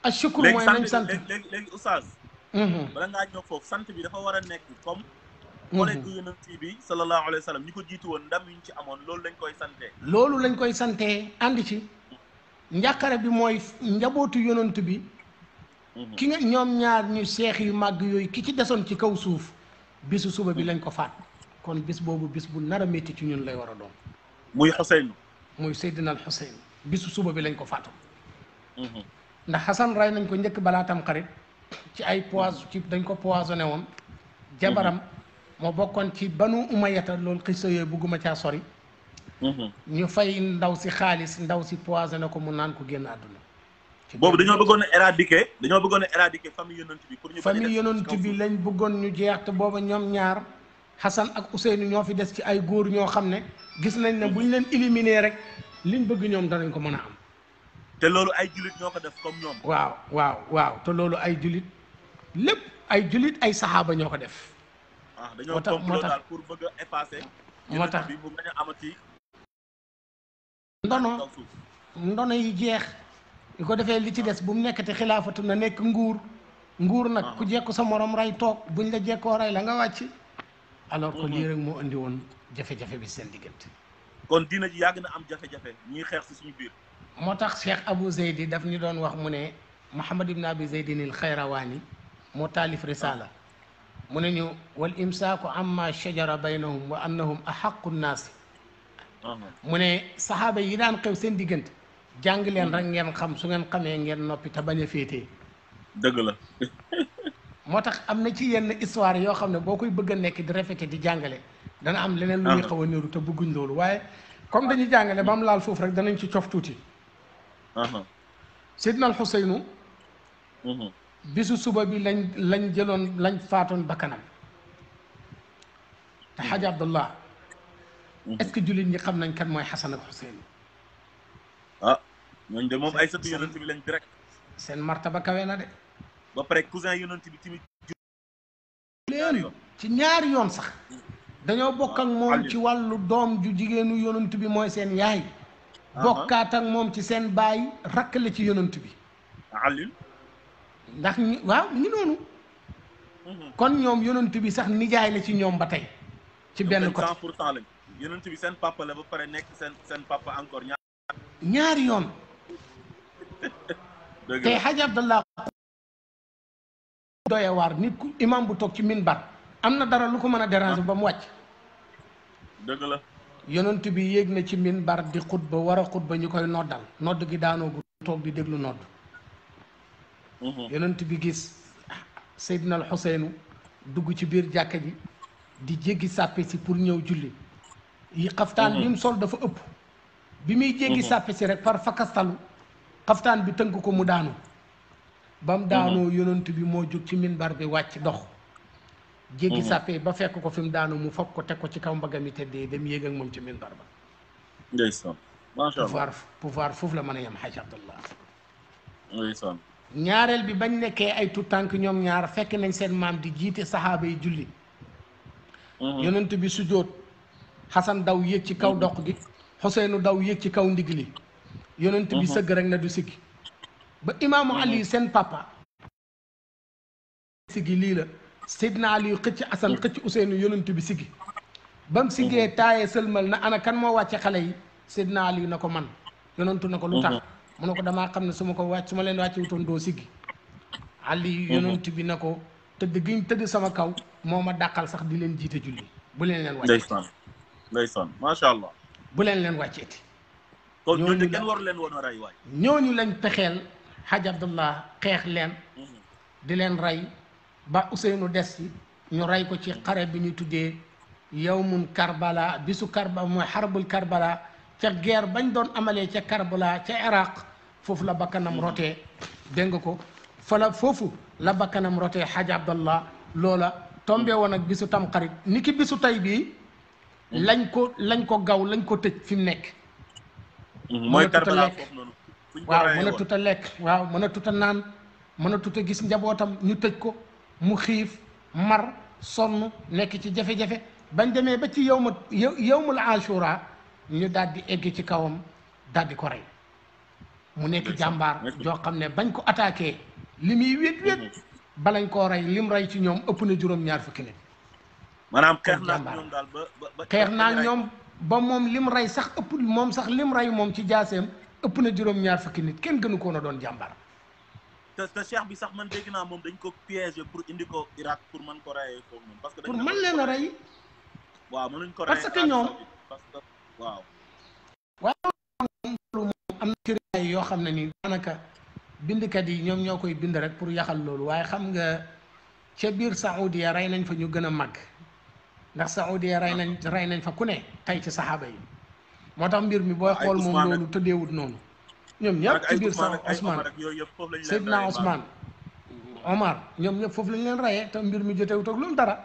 ashukru mooy nañ sant léegi oustaz bala ngaa ñëw foofu sant bi dafa war a nekk comme collègue yonent bi sallallahu alayhi wa sallam ñi ko jiitu woon ndam yuñ ci amoon loolu lañ koy santee ànd ci njàqare bi mooy njabootu yonent bi ki nga ñoom ñaar ñu seex yu màgg yooyu ki ci desoon ci kaw suuf bisu suba bi lañ ko faat kon bis boobu bis bu nar a métti ci ñun lay war a doon muy Xuseyn muy Seydina al Xuseyn bisu suba bi lañ ko faatu ndax Xasan rey nañ ko njëkk balaa tam xarit ci ay poison ci dañ ko poisonné woon jabaram moo bokkoon ci banu umayata loolu xisa yooyu bugguma caa sori ñu fay ndaw si xaalis ndaw si poisonné ko mu naan ko génn àdduna boobu dañoo bëggoon a éradiquer famille yonent bi pour ñu famille yonent bi lañ bëggoon ñu jeex te booba ñoom ñaar Xasan ak Ousseynou ñoo fi des ci ay góor ñoo xam ne gis nañ ne bu ñu leen éliminer rek liñ bëgg ñoom danañ ko mën a am te loolu ay julit ñoo ko def comme ñoom waaw te loolu ay julit lépp ay julit ay saxaaba ñoo ko def dañoo complot daal pour bëgg a effacer moo tax bi mu bañ a amati ndono yi jeex yu ko defee li ci des bu mu nekkati xilaafatu na nekk nguur nag ku jekku sa morom rey toog buñ la jekkoo rey la nga wàcc alors que lii rek moo indi woon jafe-jafe bi seen diggante kon diina ji yàgg na am jafe-jafe ñuy xeex si suñu biir moo tax Cheikh Abou Zeydi daf ñu doon wax mu ne Muhammad ibn Abi Zeydin al Xayrawaani moo taalif risala mu ne ñu wal imsaaku amma shajara baynahum wa annahum ahaqu nnaasi mu ne saxaaba yi daan xew seen diggante jàng leen rek ngeen xam su ngeen xamee ngeen noppi te bañ a féetee dëgg la moo tax am na ci yenn histoire yoo xam ne boo koy bëgg a nekk di répété di jàngale dana am leneen lu ñuy xaw a niru te bëgguñ loolu waaye comme dañuy jàngale ba mu laal foofu rek danañ ci cof tuuti Seydina al Xuseynu bisu suba bi lañ jëloon lañ faatoon bakkanam te Xaaji Abdallah est-ce que jullit ñi xam nañ kan mooy Xasan ak Xuseynu ñooñu de moom ay sëtu yonent bi lañ direct seen martaba kawe na de ba pare cousin yonent bi tamit leen ci ñaari yoon sax dañoo bokk ak moom ci wàllu doom ju jigéenu yonent bi mooy seen yaay bokkaat ak moom ci seen baay rakk la ci yonent bi Ali ndax waaw ñu noonu kon ñoom yonent bi sax nijaay la ci ñoom ba tey ci benn côté 100% lañ yonent bi seen papa la ba pare nekk seen papa encore ñaari yoon tey Xaaji Abdallah doye waar nit ku imam bu toog ci minbar am na dara lu ko mën a déranger ba mu wàcc dëgg la yonent bi yéeg na ci minbar di xutba war a xutba ñu koy noddal nodd gi daanoo gu toog di déglu nodd yonent bi gis Seydina al Xuseynu dugg ci biir jàkka ji di jéggi sàppe si pour ñëw julli yi xaftaan bi mu sol dafa ëpp bi muy jéggi sàppe si rek par fakastalu xaftaan bi tënk ko mu daanu ba mu daanoo yonent bi moo jóg ci minbar bi wàcc dox jéggi sàppe ba fekk ko fi mu daanu mu foog ko teg ko ci kaw mbagam yi tëddee dem yéeg ak moom ci minbar ba ndeysaan macha Allah pouvoir foofu la mën a yem Xaaji Abdallah ndeysaan ñaareel bi bañ nekkee ay tout tànk ñoom ñaar fekk nañ seen maam di jiite saxaaba yi julli yonent bi sujjóot Xasan daw yéeg ci kaw dox gi Xuseynu daw yéeg ci kaw ndig li yonent bi sëgg rek na du siggi ba imaamu Ali seen papa siggi lii la Seydina Ali xëcc Xasan xëcc Ousseynou yonent bi siggi ba mu siggee taayee sëlmal na ana kan moo wàcce xale yi Seydina Ali na ko man yonentu na ko lu tax mu ne ko damaa xam ne su ma ko wàcc su ma leen wàcce wutoon doo siggi Ali yonent bi na ko tëdd giñ tëdd sama kaw moo ma dàqal sax di leen jiite julli bu leen leen wàcceeti ndeysaan macha Allah bu leen wàcceeti kon ñooñu kenn waru leen woon a rey waay ñooñu lañ pexeel Xaaji Abdallah xeex leen di leen rey ba Ousseynou des ci ñu rey ko ci xare bi ñu tuddee yawmun Karbala bisu Karbala mooy xarbul Karbala ca guerre bañ doon amalee ca Karbala ca Iraq foofu la bakkanam rotee dégg nga ko foofu la bakkanam rotee Xaaji Abdallah loola tombé woon ak bisu tamxarit ni ki bisu tay bii lañ ko gaw lañ ko tëj fi mu nekk mooy Karbala foofu noonu waaw mën a tut a lekk waaw mën a tut a naan mën a tut a gis njabootam ñu tëj ko mu xiif mar sonn nekk ci jafe-jafe bañ demee ba ci yawmul ashura ñu daal di egg ci kawam daal di ko rey mu nekk jàmbaar joo xam ne bañ ko attaqué li muy wét balañ koo rey lim rey ci ñoom ëpp na juróom-ñaar fukki nit maanaam xeex naa ñoom daal ba xeex naa ñoom ba moom lim rey sax ëpp moom sax lim rey moom ci jaaseem ëpp na juróom-ñaar fukki nit kenn gënu ko woon a doon jàmbaar. te cheikh bi sax man dégg naa moom dañ ko piégé pour indi ko Irak pour mën ko rayee foofu noonu. parce que pour mën leen a rey. waaw mënuñ ko rayee parce que ñoom parce que waaw. waaw loolu moom am na tiraay yoo xam ne ni daanaka bindkat yi ñoom ñoo koy bind rek pour yaxal loolu waaye xam nga ca biir Saoudia rey nañ fa ñu gën a màgg ndax Saoudia rey nañ fa ku ne tey ci saxaaba yi moo tax mbir mi booy xool moom loolu tëddeewut noonu. ñoom ñëpp ci biir sax Ousmane Seydina Ousmane Omar ñoom ñëpp foofu lañ leen rayee te mbir mi jotewut ak loolu dara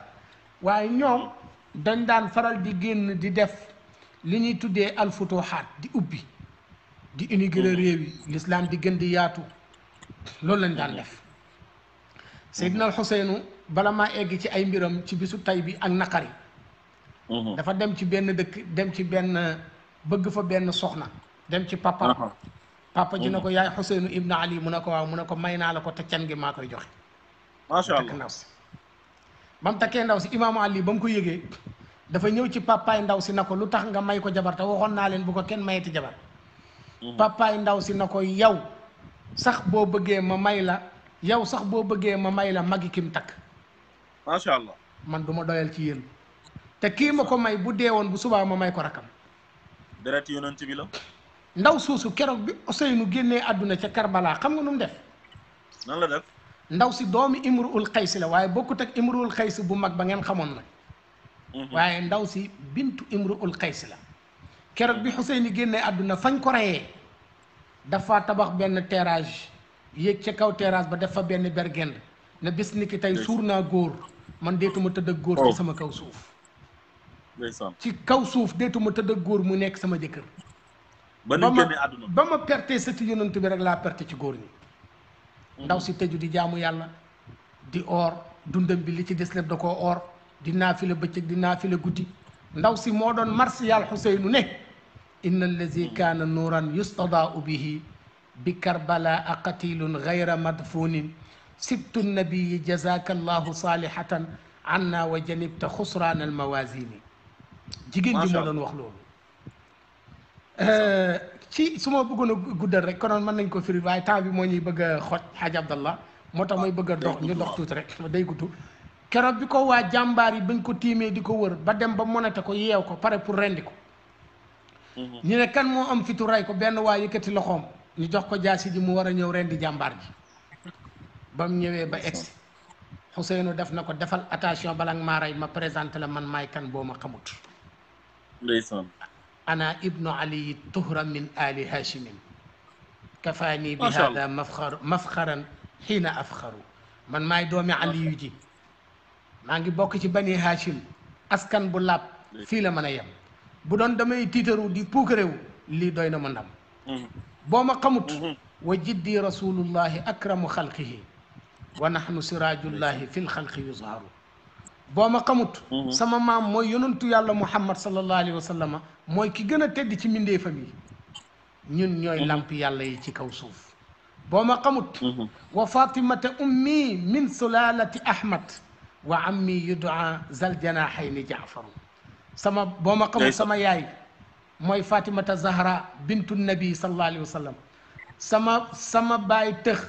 waaye ñoom dañ daan faral di génn di def li ñuy tuddee alfutuhaat di ubbi di inaugurer réew yi l'islam di gën di yaatu loolu lañ daan def. Seydina al Xuseynu bala maa egg ci ay mbiram ci bisu tay bi ak naqari dafa dem ci benn dëkk dem ci benn bëgg fa benn soxna dem ci papa ji ne ko yaay Xuseynu ibnu Ali mu ne ko waaw mu ne ko may naa la ko te can gi maa koy joxe. macha allah takk ndaw si ba mu takkee ndaw si imaamu Ali ba mu ko yëgee dafa ñëw ci papaay ndaw si na ko lu tax nga may ko jabar te waxoon naa leen bu ko kenn mayeti jabar. papaay ndaw si na ko yow sax boo bëggee ma may la magi kim takk. macha allah man du ma doyal ci yéen te kii ma ko may bu dee woon bu subaa ma may ko rakam. deret yonent bi la. ndaw suusu keroog bi Ousseynou génnee àdduna ca Karbala xam nga nu mu def. nan la def. ndaw si doomi Imruul Xays la waaye bokkut ak Imruul Xays bu mag ba ngeen xamoon nag. waaye ndaw si bintu Imruul Xays la. keroog bi Ousseynou génnee àdduna fañ ko reyee dafa tabax benn terrage yéeg ca kaw terrasse ba def fa benn bergend ne bis ni ki tey suur naa góor man deetuma tëdd ak góor ci sama kaw suuf. ci kaw suuf deetuma tëdd ak góor mu nekk sama jëkkër. ba ñu génne àdduna ba ma perte sëti yonent bi rek laa perte ci góor ñi. ndaw si tëju di jaamu yàlla di oor dundam bi li ci des lépp da koo oor di naafila bëccëg di naafila guddi. ndaw si moo doon marsiyal Xuseynu ne inna allazi kaana nuuran yustadaau bihi bi karbala qatilun gayra madfunin sibtu nabiyi jazaka allahu salihatan anna wa janibta xusraan al mawasini. jigéen ji moo doon wax loolu. ci su ma bëggoon a guddal rek konoon mën nañ ko firi waaye temps bi moo ñuy bëgg a xoj Xaaj Abdallah moo tax may bëgg a dox ñu dox tuuti rek day gudd. keroog bi ko waa jàmbaar yi bañ ko tiimee di ko wër ba dem ba monate ko yeew ko pare pour rendi ko. ñu ne kan moo am fitu rey ko benn waa yëkkati loxoom ñu jox ko jaasi ji mu war a ñëw rendi jàmbaar ji. ba mu ñëwee ba egsi Xuseynu def na ko defal attention bala nga maa rey ma présenté la man maay kan boo ma xamut. ndeysaan. ana ibnu ali tuhra min ali hashimin kafaani bi hada mafxaran xiina afxaru man maay doomi aliyu ji maa ngi bokk ci bani hashim askan bu laab fii la mën a yem bu doon damay tiitaru di puukarewu lii doy na ma ndam boo ma xamut wa jiddi rasulullahi akramu xalqihi wa nahnu sirajullahi fi lxalqi yuzharu boo ma xamut sama maam mooy yonantu yàlla muhammad sallallahu alayhi wa sallama mooy ki gën a tedd ci mbindeefam yi ñun ñooy lamp yàlla yi ci kaw suuf boo ma xamut wa fatimata ummi min sulalati ahmad wa ammi yudaa zal janahayni jaafaru sama boo ma xamut sama yaay mooy fatimata zahra bintu nabi sallallahu alayhi wa sallam sama baay tëx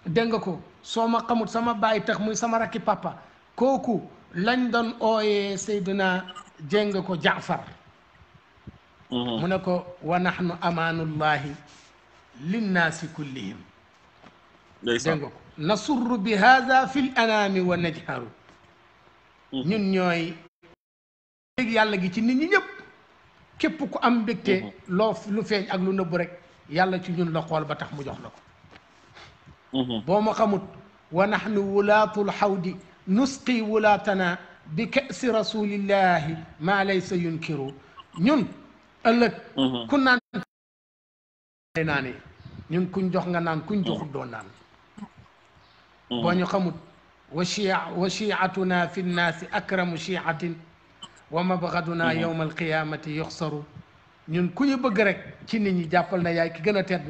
dégg nga ko soo ma xamut sama baay tëx muy sama rakki papa kooku lañ doon ooyee Seydina jéng ko Jaafar mu ne ko wa nahnu amaanullahi linnaasi kullihim dégg nga ko nasurru bi hada fi l anaami wa najharu ñun ñooy léegi yàlla gi ci nit ñi ñëpp képp ku am mbégte lu feeñ ak lu nëbbu rek yàlla ci ñun la xool ba tax mu jox la ko boo ma xamut wa nahnu wulaatul xawdi nusqi wulaatana bi kasi rasulillahi maa laysa yunkiru ñun ëllëg ku naan naane ñun kuñ jox nga naan kuñ joxut doo naan boo ñu xamut wa chiatuna fi nnaasi akramu chiatin wa mabgaduna yowma alqiyamati yuxsaru ñun ku ñu bëgg rek ci nit ñi jàppal na yaay ki gën a tedd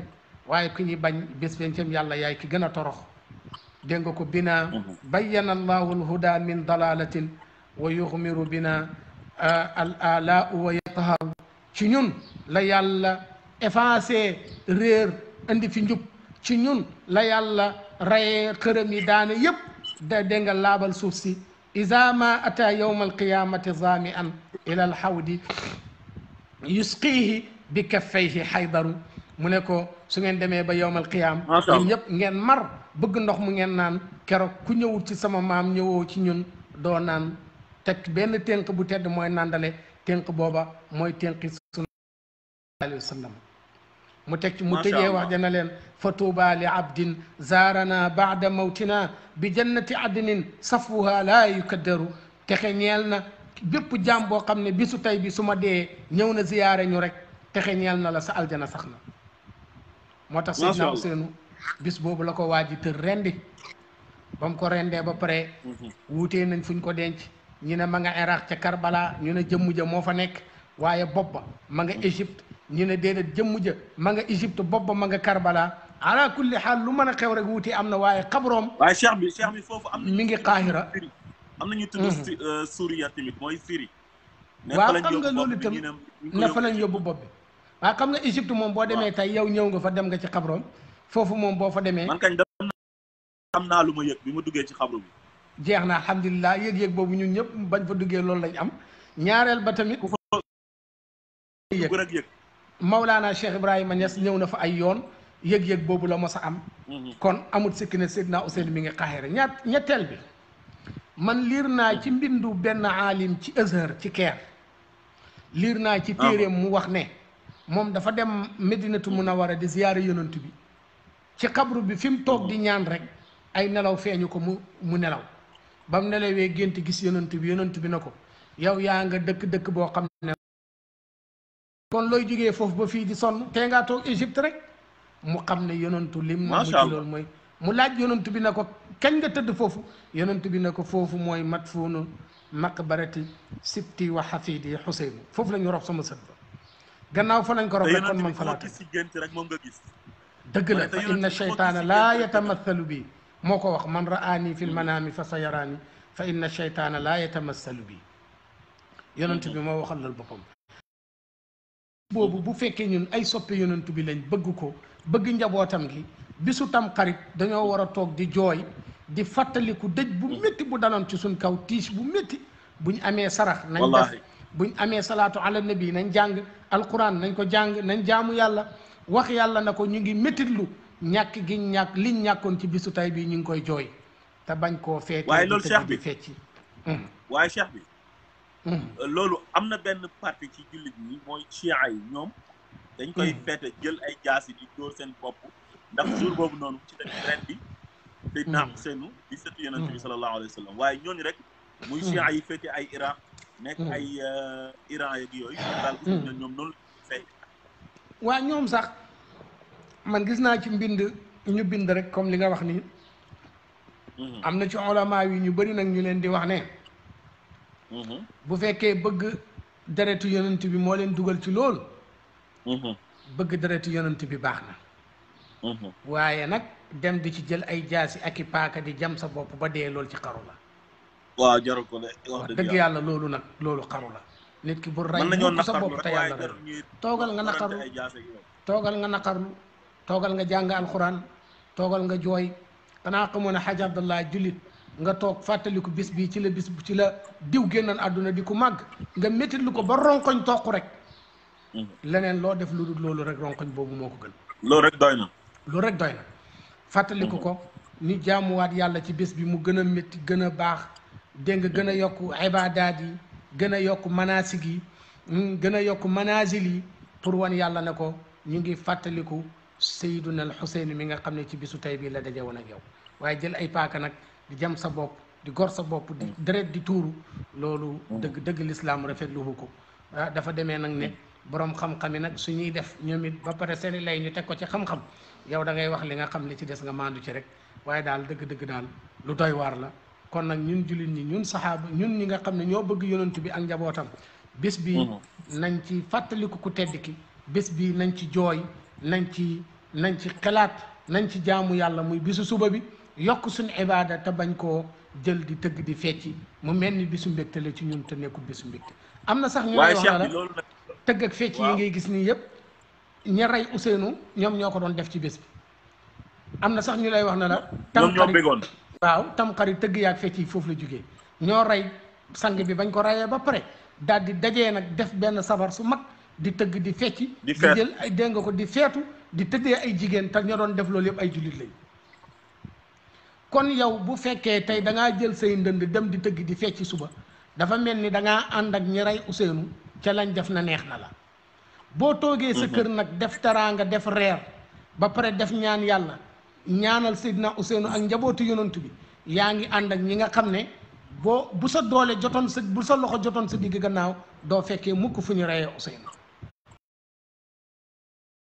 waaye ku ñuy bañ bés pencam yàlla yaay ki gën a torox dégg nga ko bina bayyana allahu alhuda min dalalatin wa yuxmiru bina al alaau wa yataharu ci ñun la yàlla effacé réer indi fi njub ci ñun la yàlla rayee xërëm yi daane yépp dégg nga laabal suuf si iza ma ata yawma alqiyamati zami'an ila alhawdi yusqihi bi kaffayhi haydaru mu ne ko su ngeen demee ba yawmal qiyaam ñun ñëpp ngeen mar bëgg ndox mu ngeen naan keroog ku ñëwul ci sama maam ñëwoo ci ñun doo naan teg benn tënk bu tedd mooy nandale tënk booba mooy tënki sunu alayhi wa sallam mu teg ci mu tëjee wax dana leen fa tuuba li abdin zaarana baada mawtina bi jannati adnin safwuha laa yukaddaru texe ñeel na bépp jaam boo xam ne bisu tey bi su ma dee ñëw na ziyaare ñu rek texe ñeel na la sa aljana sax na moo tax Seydina Ousseynou bis boobu la ko waaji tër rendi ba mu ko rendee ba pare wuutee nañ fuñ ko denc ñu ne ma nga Iraq ca Karbala ñu ne jëmm ja moo fa nekk waaye bopp ba ma nga Égypte ñu ne déedéet jëmm ja ma nga Égypte bopp ba ma nga Karbala ala kulli xaal lu mën a xew rek wuutee am na waaye xabroom waaye cheikh bi foofu am na mi ngi Qahira am nañu tudd Suuriya tamit mooy Syrie waaw xam nga loolu itam ne fa lañ yóbbu bopp bi waaw xam nga Égypte moom boo demee tey yow ñëw nga fa dem nga ci xabroom foofu moom boo fa demee man kañ am naa lu ma yëg bi ma duggee ci xabru bi jeex na alhamdulilah yëg-yëg boobu ñun ñëpp bañ fa duggee loolu lañ am ñaareel ba tamit yëg Mawlaana Cheikh Ibrahima Niass ñëw na fa ay yoon yëg-yëg boobu la mos a am kon amul sikki ne Seydina Ousseynou mi ngi Qahira ñetteel bi man liir naa ci mbindu benn aalim ci Azhar ci Caire liir naa ci téeréem mu wax ne moom dafa dem Medinatu Munawara di ziyaare yonent bi ci xabru bi fi mu toog di ñaan rek ay nelaw feeñu ko mu nelaw ba mu nelawee gént gis yonent bi na ko yow yaa nga dëkk boo xam ne kon looy jógee foofu ba fii di sonn tee ngaa toog Égypte rek mu xam ne yonentu lim na mu ci loolu mooy mu laaj yonent bi na ko kañ nga tëdd foofu yonent bi na ko foofu mooy madfuunu maqbarati sibti wa xafidi Xuseyn foofu la ñu rob sama sët ba gannaaw fa lañ ko rob rek kon man fa laa tëdd dëgg la fa inna cheytaana laa yatamathalu bi moo ko wax man ra'aani fi lmanaami fa sa yaraani fa inna cheytaana laa yatamathalu bi yonent bi moo waxal lal boppam boobu bu fekkee ñun ay soppe yonent bi lañ bëgg ko bëgg njabootam gi bisu tam xarit dañoo war a toog di jooy di fàttaliku dëj bu métti bu daloon ci suñ kaw tiis bu métti buñ amee sarax nañ def buñ amee salaatu ala nabi nañ jàng alquran nañ ko jàng nañ jaamu yàlla wax yàlla na ko ñu ngi méttitlu ñàkk gi ñàkk liñ ñàkkoon ci bisu tay bi ñu ngi koy jooy te bañ koo feete waaye loolu cheikh bi fecci waaye cheikh bi loolu am na benn parti ci jullit ñi mooy chia yi ñoom dañ koy feete jël ay jaasi di dóor seen bopp ndax jour boobu noonu ci dañu ren bi Seydina Ousseynou di sëtu yonent bi sallallahu alayhi wa sallam waaye ñooñu rek muy chia yi feete ay Irak nekk ay Iran yeeg yooyu daal gis nañ ñoom noonu la feete waa ñoom sax man gis naa ci mbind ñu bind rek comme li nga wax nii am na ci ulama yi ñu bëri nag ñu leen di wax ne bu fekkee bëgg deretu yonent bi moo leen dugal ci loolu bëgg deretu yonent bi baax na waaye nag dem di ci jël ay jaasi ak i paaka di jam sa bopp ba dee loolu ci xaru la waaw jaru ko de wax dëgg yàlla loolu nag loolu xaru la nit ki bu rey mukk sa bopp te yàlla rey toogal nga naqarlu toogal nga naqarlu toogal nga jàng alxuraan toogal nga jooy xanaa xamoon ne Xaaji Abdallah jullit nga toog fàttaliku bis bii ci la diw génnoon àdduna di ko màgg nga métti lu ko ba ronkoñ toq rek leneen loo def lu dul loolu rek ronkoñ boobu moo ko gën loolu rek doy na fàttaliku ko ni jaamuwaat yàlla ci bés bi mu gën a métti gën a baax dégg nga gën a yokk ibaadaat yi gën a yokk manasik yi gën a yokk manazil yi pour wan yàlla ne ko ñu ngi fàttaliku Seydina al Xuseyn mi nga xam ne ci bisu tey bii la daje woon ak yow waaye jël ay paaka nag di jam sa bopp di gor sa bopp di deret di tuuru loolu dëgg lislaam rafetluwu ko dafa demee nag ne borom xam-xam yi nag su ñuy def ñoom it ba pare seeni lay ñu teg ko ci xam-xam yow da ngay wax li nga xam li ci des nga maandu ci rek waaye daal dëgg daal lu doy waar la kon nag ñun jullit ñi ñun saxaaba ñun ñi nga xam ne ñoo bëgg yonent bi ak njabootam bés bi nañ ci fàttaliku ku tedd ki bés bi nañ ci jooy nañ ci xalaat nañ ci jaamu yàlla muy bisu suba bi yokk suñu ibaada te bañ koo jël di tëgg di fecci mu mel ni bisu mbégte la ci ñun te nekkul bisu mbégte am na sax ñu lay wax na la tëgg ak fecc yi ngay gis nii yëpp ñi rey Ousseynou ñoom ñoo ko doon def ci bés bi am na sax ñu lay wax ne la ñoom ñoo bëggoon waaw tamxarit tëgg yaag fecc yi foofu la jógee ñoo rey sang bi bañ ko reyee ba pare daal di dajee nag def benn sabar su mag di tëgg di fecc di jël ay dégg nga ko di feetu di tëddee ay jigéen te ñoo doon def loolu yëpp ay jullit lañ kon yow bu fekkee tey da ngaa jël say ndënd dem di tëgg di fecc suba dafa mel ni da ngaa ànd ak ñi rey Ousseynou ca lañ def na neex na la boo toogee sa kër nag def teraanga def reer ba pare def ñaan yàlla ñaanal Seydina Ousseynou ak njabootu yonantu bi yaa ngi ànd ak ñi nga xam ne boo bu sa doole jotoon sa bu sa loxo jotoon sa digg gannaaw doo fekkee mukk fu ñu reyee Ousseynou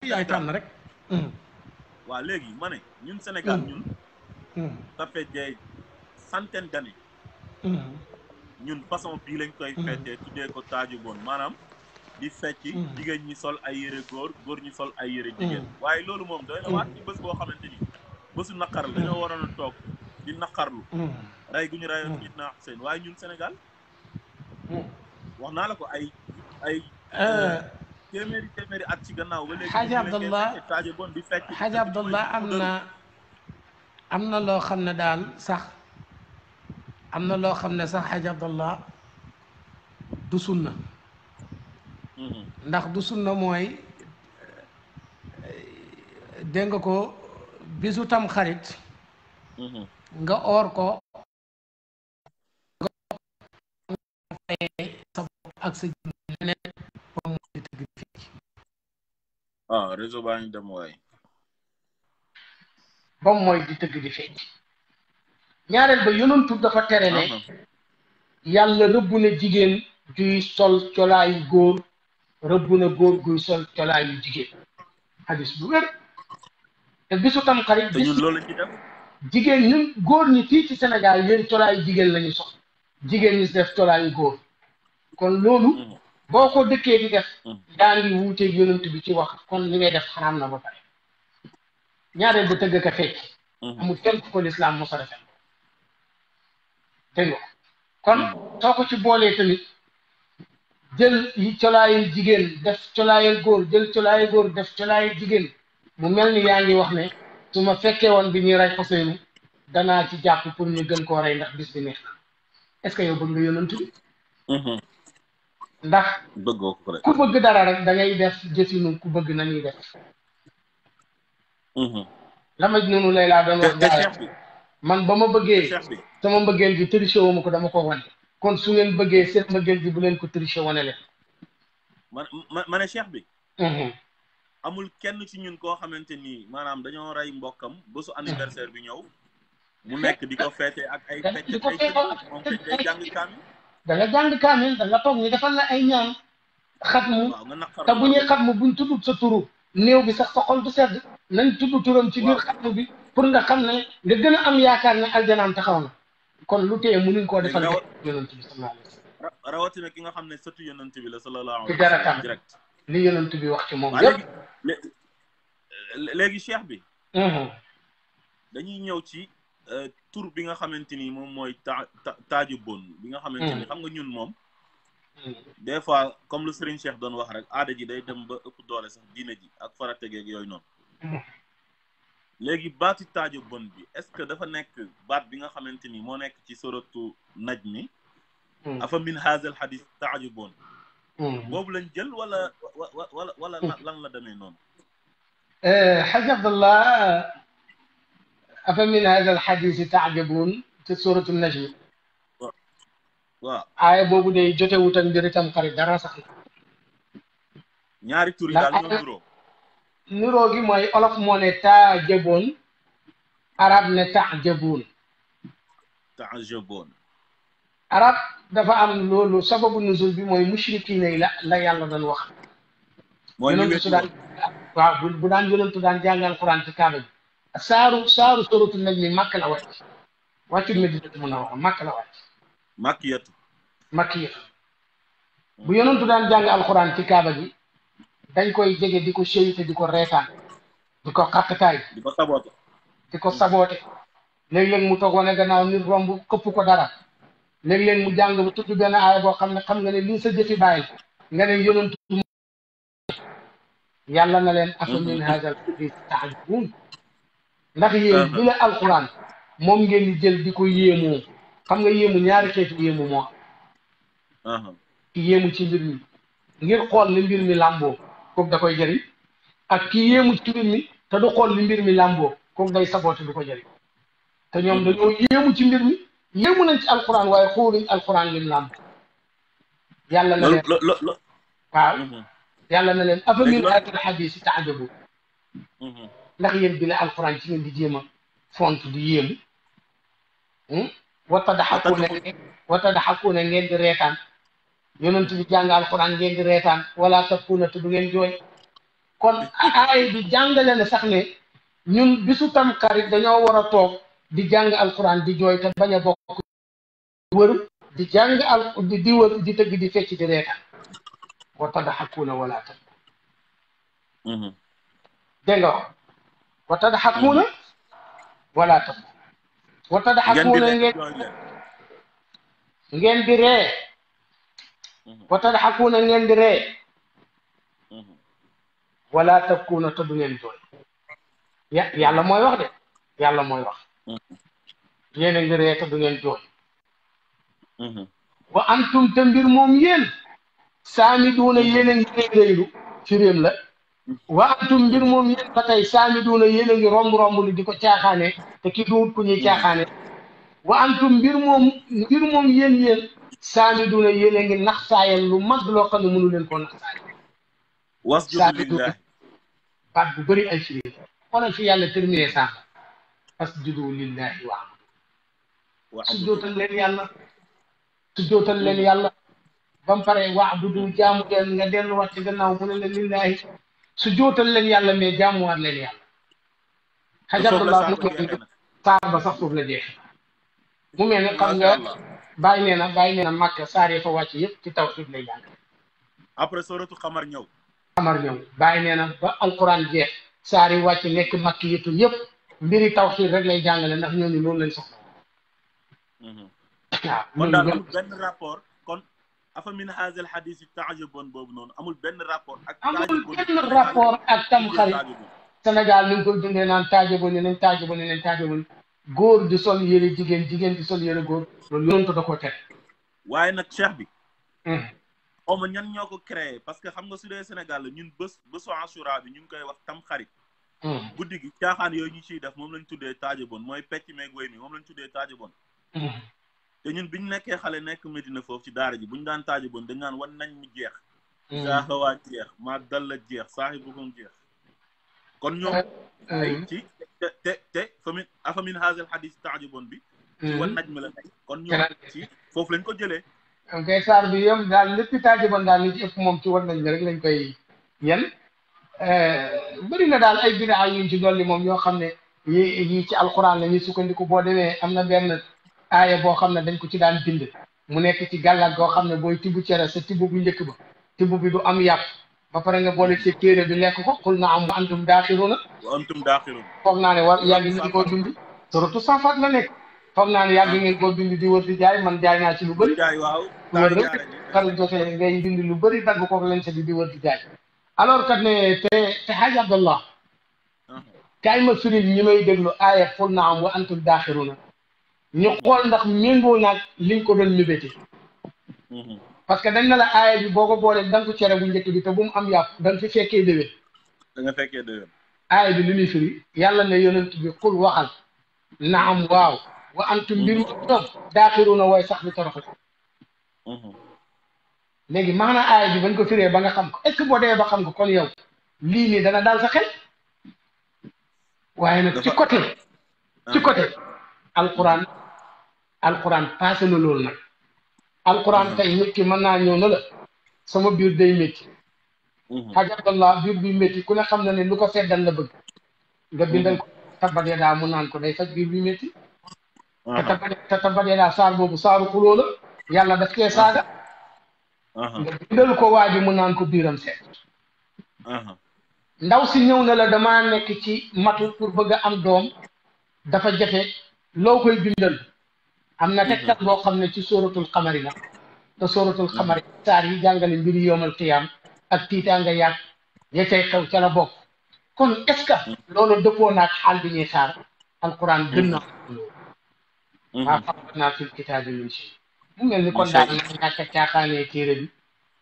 yaay tànn rek waaw léegi ma ne ñun Sénégal ñun ça fait des centaines d'années ñun façon bii lañ koy feetee tuddee ko taaju boon maanaam di fecc jigéen ñi sol ay yére góor góor ñi sol ay yére jigéen waaye loolu moom doy na waat ci bés boo xamante ni bésu naqar la dañoo waroon a toog di naqarlu rey gu ñu reyoon Seydina Hussein waaye ñun Sénégal wax naa la ko ay téeméeri at ci gannaaw ba léegi Xaaji Abdallah taaju boon di fecc Xaaji Abdallah am na loo xam ne daal sax am na loo xam ne sax Xaaji Abdallah du sunna ndax du sunna mooy dégg nga ko bisu tam xarit nga oor ko nga sa bopp ak sa jëm leneen ba mu di tëgg fii réseau baa ngi dem waay ba mooy di tëgg di fecc ñaareel ba yonantu dafa tere ne yàlla rëbb na jigéen juy sol colaayu góor rëbb na góor guy sol colaayu jigéen hadis bu wér te bisu tam xarit te ñun loolu ci def jigéen ñun góor ñi fii ci Sénégal yéen colaayu jigéen la ñu sox jigéen ñi def colaayu góor kon loolu boo ko dëkkee di def yaa ngi wuuteeg yonent bi ci wax kon li ngay def xaraam na ba pare ñaareel ba tëgg ka fecc amul kenn ku ko lislaam mosa defe dégg nga kon soo ko ci boolee tamit jël yi colaayu jigéen def colaayu góor jël colaayu góor def colaayu jigéen mu mel ni yaa ngi wax ne su ma fekkee woon bi ñuy rey Ousseynou danaa ci jàpp pour ñu gën koo rey ndax bis bi neex na est-ce que yow bëgg nga yonent bi ndax bëggoo ko rek ku bëgg dara rek da ngay def jëfinu ku bëgg nañuy def la maj noonu lay laa doon wax gaay man ba ma bëggee sama mbëggeel gi triché wu ma ko dama ko wane kon su ngeen bëggee seen mbëggeel gi bu leen ko triché wane leen ma ne cheikh bi amul kenn ci ñun koo xamante ni maanaam dañoo rey mbokkam bésu anniversaire bi ñëw mu nekk di ko feete ak ay fecc ak moom fecc day jàng kaamil da nga jàng kaamil da nga toog ñu defal la ay ñaan xatmu te bu ñuy xatmu buñ tuddut sa turu néew bi sax sa xol du sedd nañ tudd turam ci biir xatmu bi pour nga xam ne nga gën a am yaakaar ne aljanaam taxaw na kon lu teye mënuñ koo defal yonent bi sallallahu alayhi wa sallam rawatina ki nga xam ne sëtu yonent bi la sallallahu ci alayhi wa dara sallam tam direct li yonent bi wax ci moom yëpp léegi cheikh bi dañuy ñëw ci tur bi nga xamante ni moom mooy taaju bon bi nga xamante ni xam nga ñun moom des fois comme lu Serigne Cheikh doon wax rek aada ji day dem ba ëpp doole sax diine ji ak farategeeg yooyu noonu léegi baati taaju bon bi est-ce que dafa nekk baat bi nga xamante ni moo nekk ci suratu najmi afa min haazal hadis taaju bon boobu lañ jël wala lan la demee noonu Xaj Abdallah afa min haazal hadis taajabun ci suratu najmi waaw aaya boobu day jotewut ak mbir itam xarit dara sax na ñaari tur yi daal ñoo nuroo nuroo gi mooy olof moo ne taajaboon arab ne taajaboon arab dafa am loolu sababu nuzul bi mooy mushrikiina yi la yàlla doon wax yonentu daan waaw bu daan yonentu daan jàngal Quran ci kaaba bi saaru suratu najmi màkk la wàcc wàccul Madinatu Munawwara màkk la wàcc makkiyatu bu yonentu daan jàng alquran ci kaaba gi dañ koy jege di ko séyite di ko reetaan di ko xàqtaay di ko saboote léeg-léeg mu toog wane gannaaw nit romb këpp ko dara léeg-léeg mu jàng bu tudd benn aaya boo xam ne xam nga ne lii sa jëfi bàyyi nga ne yonentu yàlla na leen afa min hada al hadis taajabun ndax yéen bi la alquran moom ngeen di jël di ko yéemoo xam nga yéemu ñaari xeetu yéemu moo ki yéemu ci mbir mi ngir xool li mbir mi làmboo kooku da koy jëriñ ak ki yéemu ci mbir mi te du xool li mbir mi làmboo kooku day saboote du ko jëriñ te ñoom dañoo yéemu ci mbir mi yéemu nañ ci alquran waaye xooluñ alquran lim làmboo yàlla na leen waaw yàlla na leen afa min hada al hadis taajabun ndax yéen bi la alquran ci ngeen di jéem a font di yéemu wa tadxakuuna ngeen di reetaan yonent bi jàng alquran ngeen di reetaan wala tabkuuna te du ngeen jooy kon aay bi jàngale na sax ne ñun bisu Tamxarit dañoo war a toog di jàng alquran di jooy te bañ a bokk wër di jàng di wër di tëgg di fecc di reetaan wa tadxakuuna wala tabkuuna dégg nga wax wa tadxakuuna wala tabkuuna wa tadxakuuna ngeen di ree wa tadxakuuna ngeen di ree wala tabkuuna te du ngeen jooy yàlla mooy wax de yàlla mooy wax yéen a ngi ree te du ngeen jooy wa antum te mbir moom yéen saamiduuna yéen a ngi réylu ci réem la wa antum mbir moom yéen ba tey saamiduuna yéen a ngi romb li di ko caaxaane te ki duwut ku ñuy caaxaane wa antum mbir moom yéen saamiduuna yéen a ngi nax saayal lu mag loo xam ne mënu leen koo nax saayal wasjudu lillahi baat bu bëri ay firi xoolal fi yàlla terminé sànq asjudu lillahi wa sujjootal leen yàlla ba mu pare wa'budu jaamu leen nga delluwaat ci gannaaw mu ne la lillahi sujjootal leen yàlla mais jaamuwaat leen yàlla xajatullah saar ba sax foofu la jeex mu mel ne xam nga bàyyi nee na Makka saar yi fa wàcc yëpp ci tawhid lay jàng après suratu xamar ñëw bàyyi nee na ba alquran jeex saar yi wàcc nekk makki yitu yëpp mbiri tawhid rek lay jàngale ndax ñooñu loolu lañ soxla waaw kon daal amul benn rapport kon afa min haazal hadiis taajabun boobu noonu amul benn rapport ak Tamxarit Sénégal ni ñu koy dundee naan taajabun góor di sol yére jigéen di sol yére góor loolu yonent da koo tere waaye nag cheikh bi xaw ma ñan ñoo ko créé parce que xam nga su dee Sénégal la ñun bésu Ashura bi ñu ngi koy wax Tamxarit guddi gi caaxaan yooyu ñu ciy def moom lañ tuddee taajabun mooy pecc meeg wéy mi moom lañ tuddee taajabun te ñun biñu nekkee xale nekk Medina foofu ci daara ji buñu daan taajabun dañ naan wan nañ mu jeex saaxawaa jeex maa dal la jeex saaxi bukom jeex kon ñoom ay ci te famin afa min haazal hadiis taajabun bi ci wan naj mi la nekk kon ñoom ci foofu lañ ko jëlee kay saar bi yëm daal lépp taajabun daal li ci ëpp moom ci wan nañ mi rek lañ koy yen bëri na daal ay bidaa yuñ ci dolli moom yoo xam ne yi ci alquran la ñuy sukkandiku boo demee am na benn aaya boo xam ne dañ ko ci daan bind mu nekk ci gàllaat goo xam ne booy tibb cere sa tibb bu njëkk ba tibb bi du am yàpp ba pare nga boole ci téere bi lekk ko xul na am wa antum daaxiruna foog naa ne yàgg ngeen koo dund surtout Safat la nekk foog naa ne yàgg ngeen koo dund di wër di jaay man jaay naa ci lu bëri wër rek xar jotee ngay dund lu bëri dagg kook leen sa di wër di jaay alors que ne te Haaj Abdallah kaay ma firil ñi may déglu aaya xul na am wa antum daaxiruna ñu xool ndax méngoo naag liñ ko doon mébéti parce que dañ na la aaya bi boo ko boolee da nga ko cere bu njëkk bi te bu mu am yàpp da nga fi fekkee déwén aaya bi li muy firi yàlla ne yonent bi xul waxal naam waaw wa antum mbir mu ñoom daaxiruna wooy sax bi toroxal léegi maanaam aaya bi bañ ko firee ba nga xam ko est-ce que boo dee ba xam ko kon yow lii nii dana daal sa xel waaye nag ci côté alquran passé na loolu nag alquran tey nit ki mën naa ñëw na la sama biir day métti xajatullah biir bi métti ku ne xam na ne lu ko seddal la bëgg nga bindal ko tabbat yadaa mu naan ko day faj biir bi métti te tabbat yadaa saar boobu saaru xuloo la yàlla daf cee saaga nga bindal ko waa ji mu naan ko biiram seet ndaw si ñëw na la damaa nekk ci matu pour bëgg a am doom dafa jafe loo koy bindal am na tegtal boo xam ne ci sóoratul xamari la te sóoratul xamari saar yi jàngale mbiri yoomal qiyaam ak tiitaanga yàgg ya cay xew ca la bokk kon est-ce que loolu dëppoo naag xaal bi ñuy xaar alquran gën na maa farratnaa fil kitaabi min shay mu mel ni kon daal na ñàkk a caaxaanee téere bi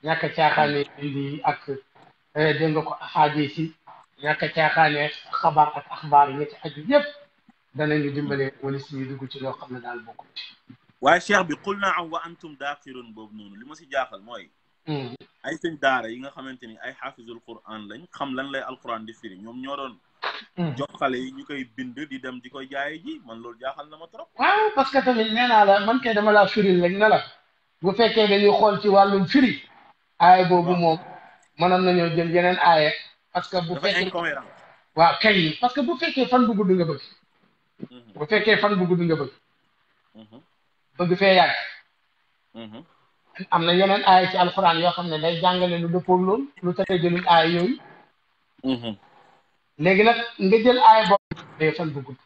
ñàkk a caaxaanee indi ak dégg nga ko xaadis yi ñàkk a caaxaanee xabaar ak axbaar yi ci aju yëpp danañu dimbale wala si ñu dugg ci loo xam ne daal bokkul ci waaye cheikh bi qul naa am wa antum daaxirun boobu noonu li ma si jaaxal mooy ay sëñ daara yi nga xamante ni ay xaafizul quran lañ xam lan lay alquran di firi ñoom ñoo doon jox xale yi ñu koy bind di dem di koy jaaye ji man loolu jaaxal na ma trop waaw parce que tamit nee naa la man kay dama laa firil rek ne la bu fekkee dañuy xool ci wàllum firi aaya boobu moom mënoon nañoo jël yeneen aaya parce que bu fekkee incohérent waaw kay parce que bu fekkee fan bu gudd nga bëgg bu fekkee fan bu gudd nga bëgg fee yàgg am na yeneen aaya ci alxuraan yoo xam ne day jàngale lu dëppoog loolu lu tere jëluñ aaya yooyu léegi nag nga jël aaya boobu dee fan bu gudd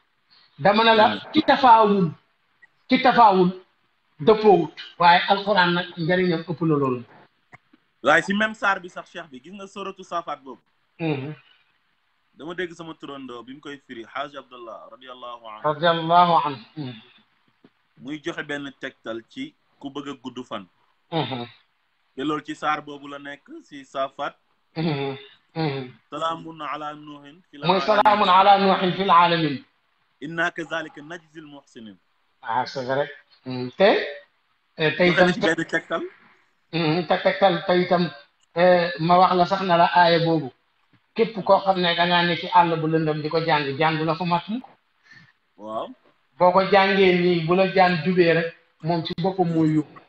dama ne la ci tafaawul dëppoowut waaye alxuraan nag njëriñam ëpp na loolu waaye si même saar bi sax cheikh bi gis nga soratu saafaat boobu dama dégg sama turandoo bi mu koy firi xaaj abdallah radiallahu anhu muy joxe benn tegtal ci ku bëgg a gudd fan te loolu ci saar boobu la nekk si saafaat salaamun ala nuuhin mooy salaamun ala nuuhin fil alamin inna kazalika najzil muhsinin c'est vrai te itam ci benn tegtal te itam ma wax la sax na la aaya boobu képp koo xam ne dangaa ne ci àll bu lëndëm di ko jàng la fa mat mu waaw boo ko jàngee nii bu la jaan jubee rek moom ci boppam mooy yóbbu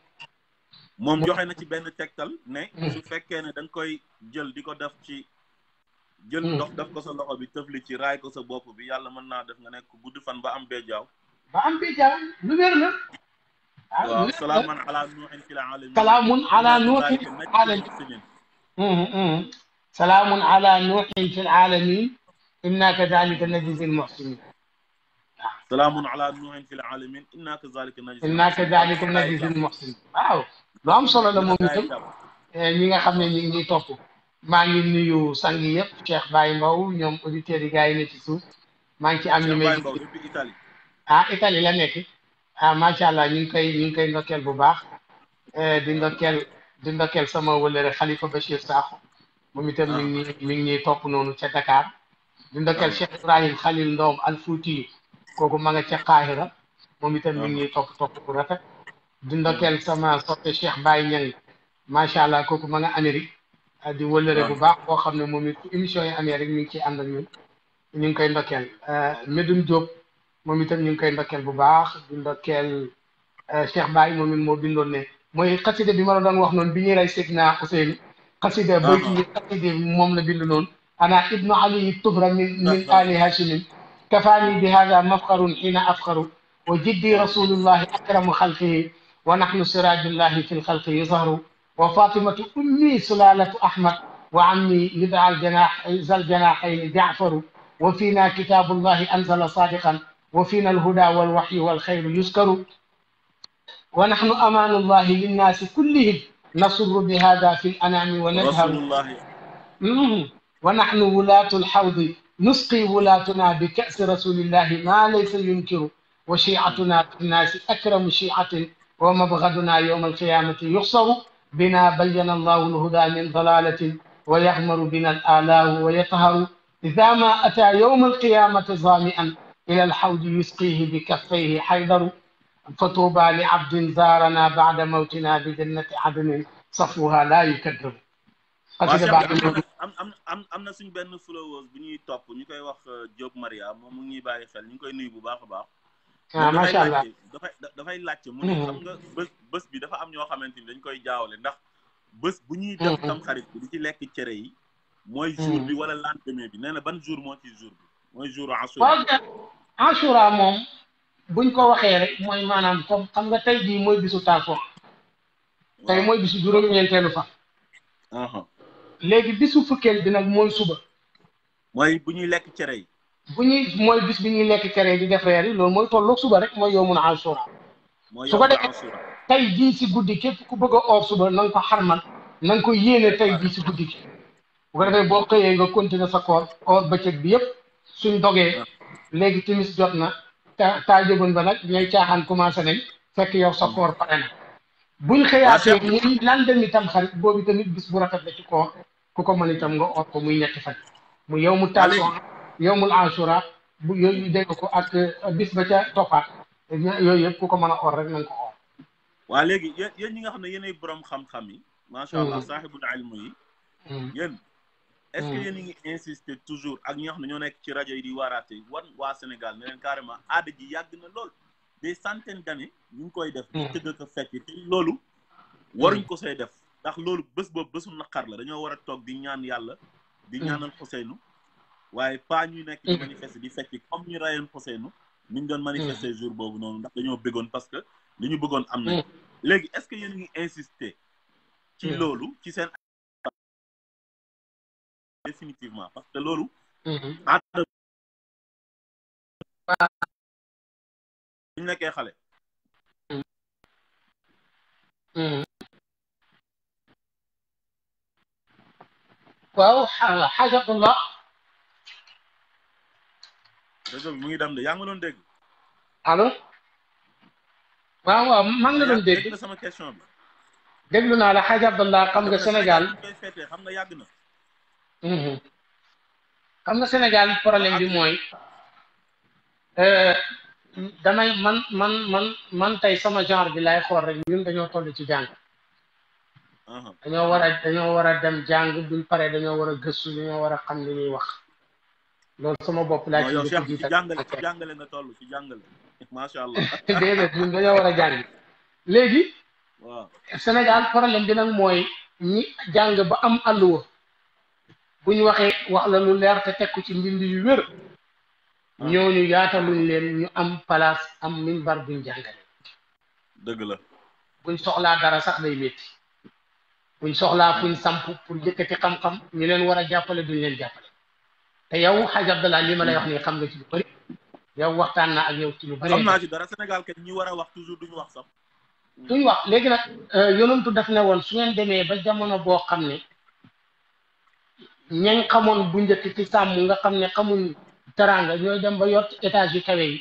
moom joxe na ci benn tegtal ne su fekkee ne da nga koy jël di ko def ci jël ndox def ko sa loxo bi tëfli ci raay ko sa bopp bi yàlla mën naa def nga nekk gudd fan ba am béjjaaw lu wér la waaw salaamun ala nuuhin fil alamin salaamun ala nuuhin fil alamin salaamun ala nuuhin fil alamin inna kadhalika najzil muhsinin salaamun ala nuuhin fil alamin inna kadhalika najzil muhsinin waaw lu am solo la moom itam ñi nga xam ne ñi ngi topp maa ngi nuyu sang yëpp Cheikh Baye Mbow ñoom auditeurs yi gars yi ne ci suuf maa ngi ci am ñu may Italie la nekk macha allah ñu ngi koy ndokkeel bu baax di ndokkeel sama wëlëre Khalifa Bachir Sakho moom itam mi ngi ñuy topp noonu ca Dakar di ndokkeel Cheikh Ibrahim Khalil Ndoom Al Fouti kooku ma nga ca Qahira moom itam mi ngi ñuy topp bu rafet di ndokkeel sama soppe Cheikh Baye Niang macha allah kooku ma nga Amérique di wëlëre bu baax boo xam ne moom it émission yi amee rek mi ngi ciy ànd ak ñun ñu ngi koy ndokkeel Medoune Diop moom itam ñu ngi koy ndokkeel bu baax di ndokkeel Cheikh Baye moom it moo bindoon ne mooy xaside bi ma la doon wax noonu bi ñuy rey Seydina Ousseynou xaside bayti yi xaside moom la bind noonu ana ibnu ali tubra min ali hashimin kafaani bi hada mafxarun xiina afxaru wa jiddi rasulullahi akramu xalqihi wa nahnu sirajullahi fi lxalqi yuzharu wa fatimatu ummi sulalatu ahmad wa ammi yud'a aljanax zal janaxayni ja'faru wa fina kitabullahi anzala sadiqan wa fina alhuda walwahyu walxayru yuskaru wa nahnu amanullahi linnasi kullihim نصر بهذا في الأنام ونجهر ونحن ولاة الحوض نسقي ولاتنا بكأس رسول الله ما ليس ينكر وشيعتنا في الناس أكرم شيعة ومبغضنا يوم القيامة يخسر بنا بين الله الهدى من ضلالة ويغمر بنا الآلاء ويطهر إذا ما أتى يوم القيامة ظامئا إلى الحوض يسقيه بكفيه حيدر فطوبى لعبد زارنا بعد موتنا بجنة عدن صفوها لا يكدر am na suñ benn followers bu ñuy topp ñu koy wax Diop Maria moom mu ngi ñuy bàyyi xel ñu ngi koy nuyu bu baax a baax macha allah dafay laajte mu ne xam nga bés bi dafa am ñoo xamante ni dañ koy jaawale ndax bés bu ñuy def tam xarit bi di ci lekk cere yi mooy jour bi wala lendemain bi nee na ban jour moo ci jour bi mooy jour Ashura moom buñ ko waxee rek mooy maanaam comme xam nga tey jii mooy bisu Taafuut tey mooy bisu juróom-ñeenteelu fan léegi bisu fukkeel bi nag mooy suba mooy bu ñuy lekk cere yi mooy bis bi ñuy lekk cere yi di def reer yi loolu mooy tolloog suba rek mooy yawmun Ashura su ko defee tey jii si guddi képp ku bëgg a oor suba na nga ko xarmal na nga ko yéene tey jii si guddi gi bu ko defee boo xëyee nga continuer sa koor bëccëg bi yëpp suñ dogee léegi timis jot na taa jógun ba nag ñooy caaxaan commencé nañ fekk yow sa koor pare na buñ waa xëyaatee Cheikh muy lendemain itam xarit boobu tamit bis bu rafet la ci koor ku ko mën itam nga or ko muy ñetti fan mu yow mu waa taasoo léegi yowmul ashura bu yooyu dégg ko ak bis ba ca toppaat yooyu yëpp ku ko mën a or rek na nga ko or waa léegi yéen ñi nga xam ne yéenay borom xam-xam yi macha allah saaxibul ilmu yi yéen est-ce que yéen a ngi insister toujours ak ñi nga xam ne ñoo nekk ci rajo yi di waaraate waa Sénégal ne leen carrément aada ji yàgg na lool des centaines d'années ñu ngi koy def di tëgg ko fekk te loolu waruñ ko say def ndax loolu bés boobu bésu naqar la dañoo war a toog di ñaan yàlla di ñaanal Xuseynu waaye pas ñuy nekk di manifester di fekk comme ñu rayoon Xuseynu ni ñu doon manifester jour boobu noonu ndax dañoo bëggoon parce que li ñu bëggoon am na léegi est-ce que yéen a ngi insister ci loolu ci seen définitivement parce que loolu aada ñu nekkee xale waaw xaajatullah réseau bi mu ngi dem de yaa ngi ma doon dégg allo waaw man nga doon dégg sama question bi déglu naa la xaaj Abdallah xam nga Sénégal koy feetee xam nga yàgg na xam nga Sénégal problème bi mooy damay man tey sama genre bi lay xool rek ñun dañoo toll ci jàng dañoo war a dem jàng buñ paree dañoo war a gëstu dañoo war a xam li ñuy wax loolu sama bopp laa ci Cheikh ci jàngale nga toll ci jàngale macha allah déedéet ñun dañoo war a jàng léegi waaw Sénégal problème bi nag mooy ñi jàng ba am alluwa bu ñu waxee wax la lu leer te teg ko ci mbind yu wér ñooñu yaataluñ leen ñu am place am minbar buñ jàngale dëgg la buñ soxlaa dara sax day métti buñ soxlaa fuñ samp pour yëkkati xam-xam ñu leen war a jàppale duñ leen jàppale te yow Hadj Abdallah li ma lay wax nii xam nga ci lu bëri yow waxtaan naa ak yow ci lu bëri xam naa ci dara Sénégal kat ñi war a wax toujours duñu wax sax duñ wax léegi nag yonentu daf ne woon su ngeen demee ba jamono boo xam ne ñañ xamoon bu njëkk ci sàmm nga xam ne xamuñ teranga ñooy dem ba yor ci étage yu kawe yi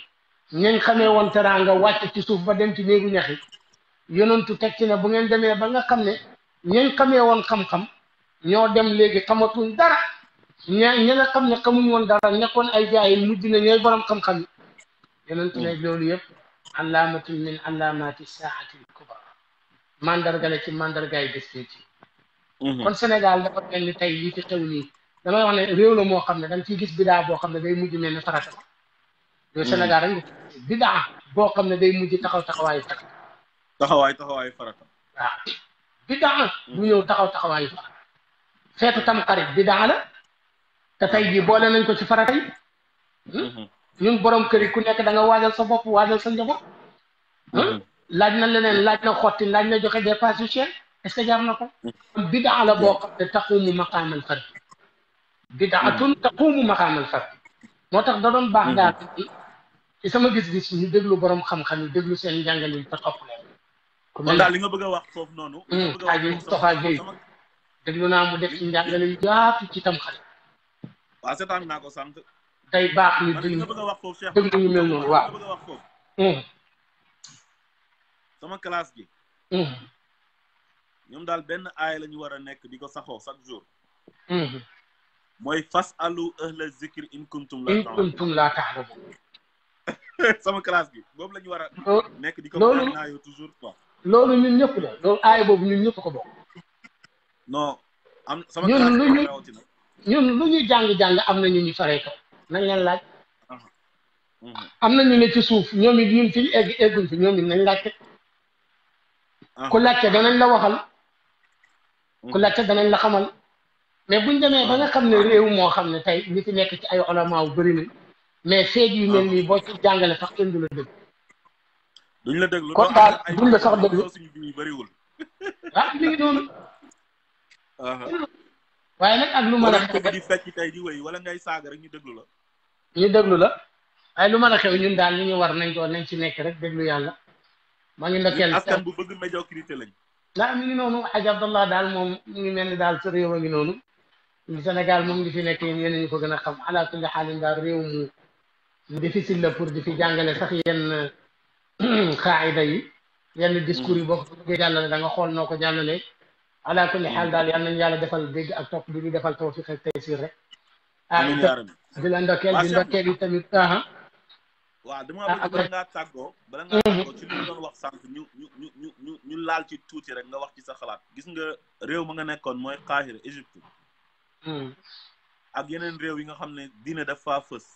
ñañ xamee woon teranga wàcc ci suuf ba dem ci néegu ñax yi yonentu teg ci ne bu ngeen demee ba nga xam ne ñañ xamee woon xam-xam ñoo dem léegi xamatuñ dara ña nga xam ne xamuñ woon dara nekkoon ay jaayil mujj na ñooy borom xam-xam yi yonentu ne loolu yëpp allaamatun min allaamati saati kubra mandarga la ci mandargaay bés ci kon Sénégal dafa mel ni tey yi fi xew nii damay wax ne réew la moo xam ne da nga ciy gis bidaa boo xam ne day mujj mel ne farata yooyu Sénégal rek nga bidaa boo xam ne day mujj taxawaayu farata taxawaayu farata waaw bidaa bu ñëw taxawaayu farata feetu tam xarit bidaa la te tey jii boole nañ ko ci farata yi ñun borom kër yi ku nekk da nga waajal sa bopp waajal sa njaboot laaj na leneen laaj na xotti laaj na joxe dépasse yu cher est-ce que jar na ko bidaa la boo xam ne taqumu maqaamal fard bidaatun taqumu maqaamal fard moo tax da doon baax daal ci sama gis-gis ñu déglu borom xam-xam yi déglu seen njàngalin te topp leen kon daal li nga bëgg a wax foofu noonu Aji Moustapha Gueye déglu naa mu def ci njàngale yu yaatu ci tam xarit waaw seetaan naa ko sant day baax ñu li nga bëgg a wax foofu Cheikh déglu ñu mel noonu waaw bëgg a wax foofu sama classe gi ñoom daal benn aaya la ñu war a nekk di ko saxoo chaque jour mooy fas alu ahla zikri in kuntum laa ta'lamuun sama classe gi boobu la ñu war a nekk di ko naayoo toujours quoi loolu ñun ñëpp la loolu aaya boobu ñun ñëpp ko bokk non am sama classe gi rawatina ñun lu ñu jàng-jàng am na ñu ñu faree kaw nañ leen laaj am na ñu ne ci suuf ñoom it ñun fi ñu egguñ fi ñoom it nañ laajte ku laajte danañ la waxal ku laajte danañ la xamal mais buñ demee ba nga xam ne réew moo xam ne tey ñi fi nekk ci ay ulama wu bëri nañ mais feet yu mel nii boo ci jàngale sax kenn du la dégg duñ la déglu kon daal duñ la sax déglu suñu bi bëriwul ah li ngi noonu waaye nag ak lu mën a xew di fecc tey di wéy wala ngay saaga rek ñu déglu la waaye lu mën a xew ñun daal li ñu war nañ ko nañ ci nekk rek déglu yàlla maa ngi ndokkeel askan bu bëgg médiocrité lañ mi ngi noonu Hadj Abdallah daal moom mi ngi mel ni daal sa réew a ngi noonu Sénégal moom li fi nekk yéen ñu ko gën a xam ala kulli xaalin daal réew mu difficile la pour di fi jàngale sax yenn xaayida yi yenn discours yi boo ko bëggee jàllale da nga xool noo ko jàllale ala kulli xaal daal yal nañu yàlla defal dégg ak topp bi di defal tawfiq ak taysir rek amiin yaa rabbi di la ndokkeel di ndokkeel yi tamit waaw dama bëgg bala ngaa tàggoo ci li ñu doon wax sànq ñu laal ci tuuti rek nga wax ci sa xalaat gis nga réew ma nga nekkoon mooy Qahira Égypte ak yeneen réew yi nga xam ne diine dafa fës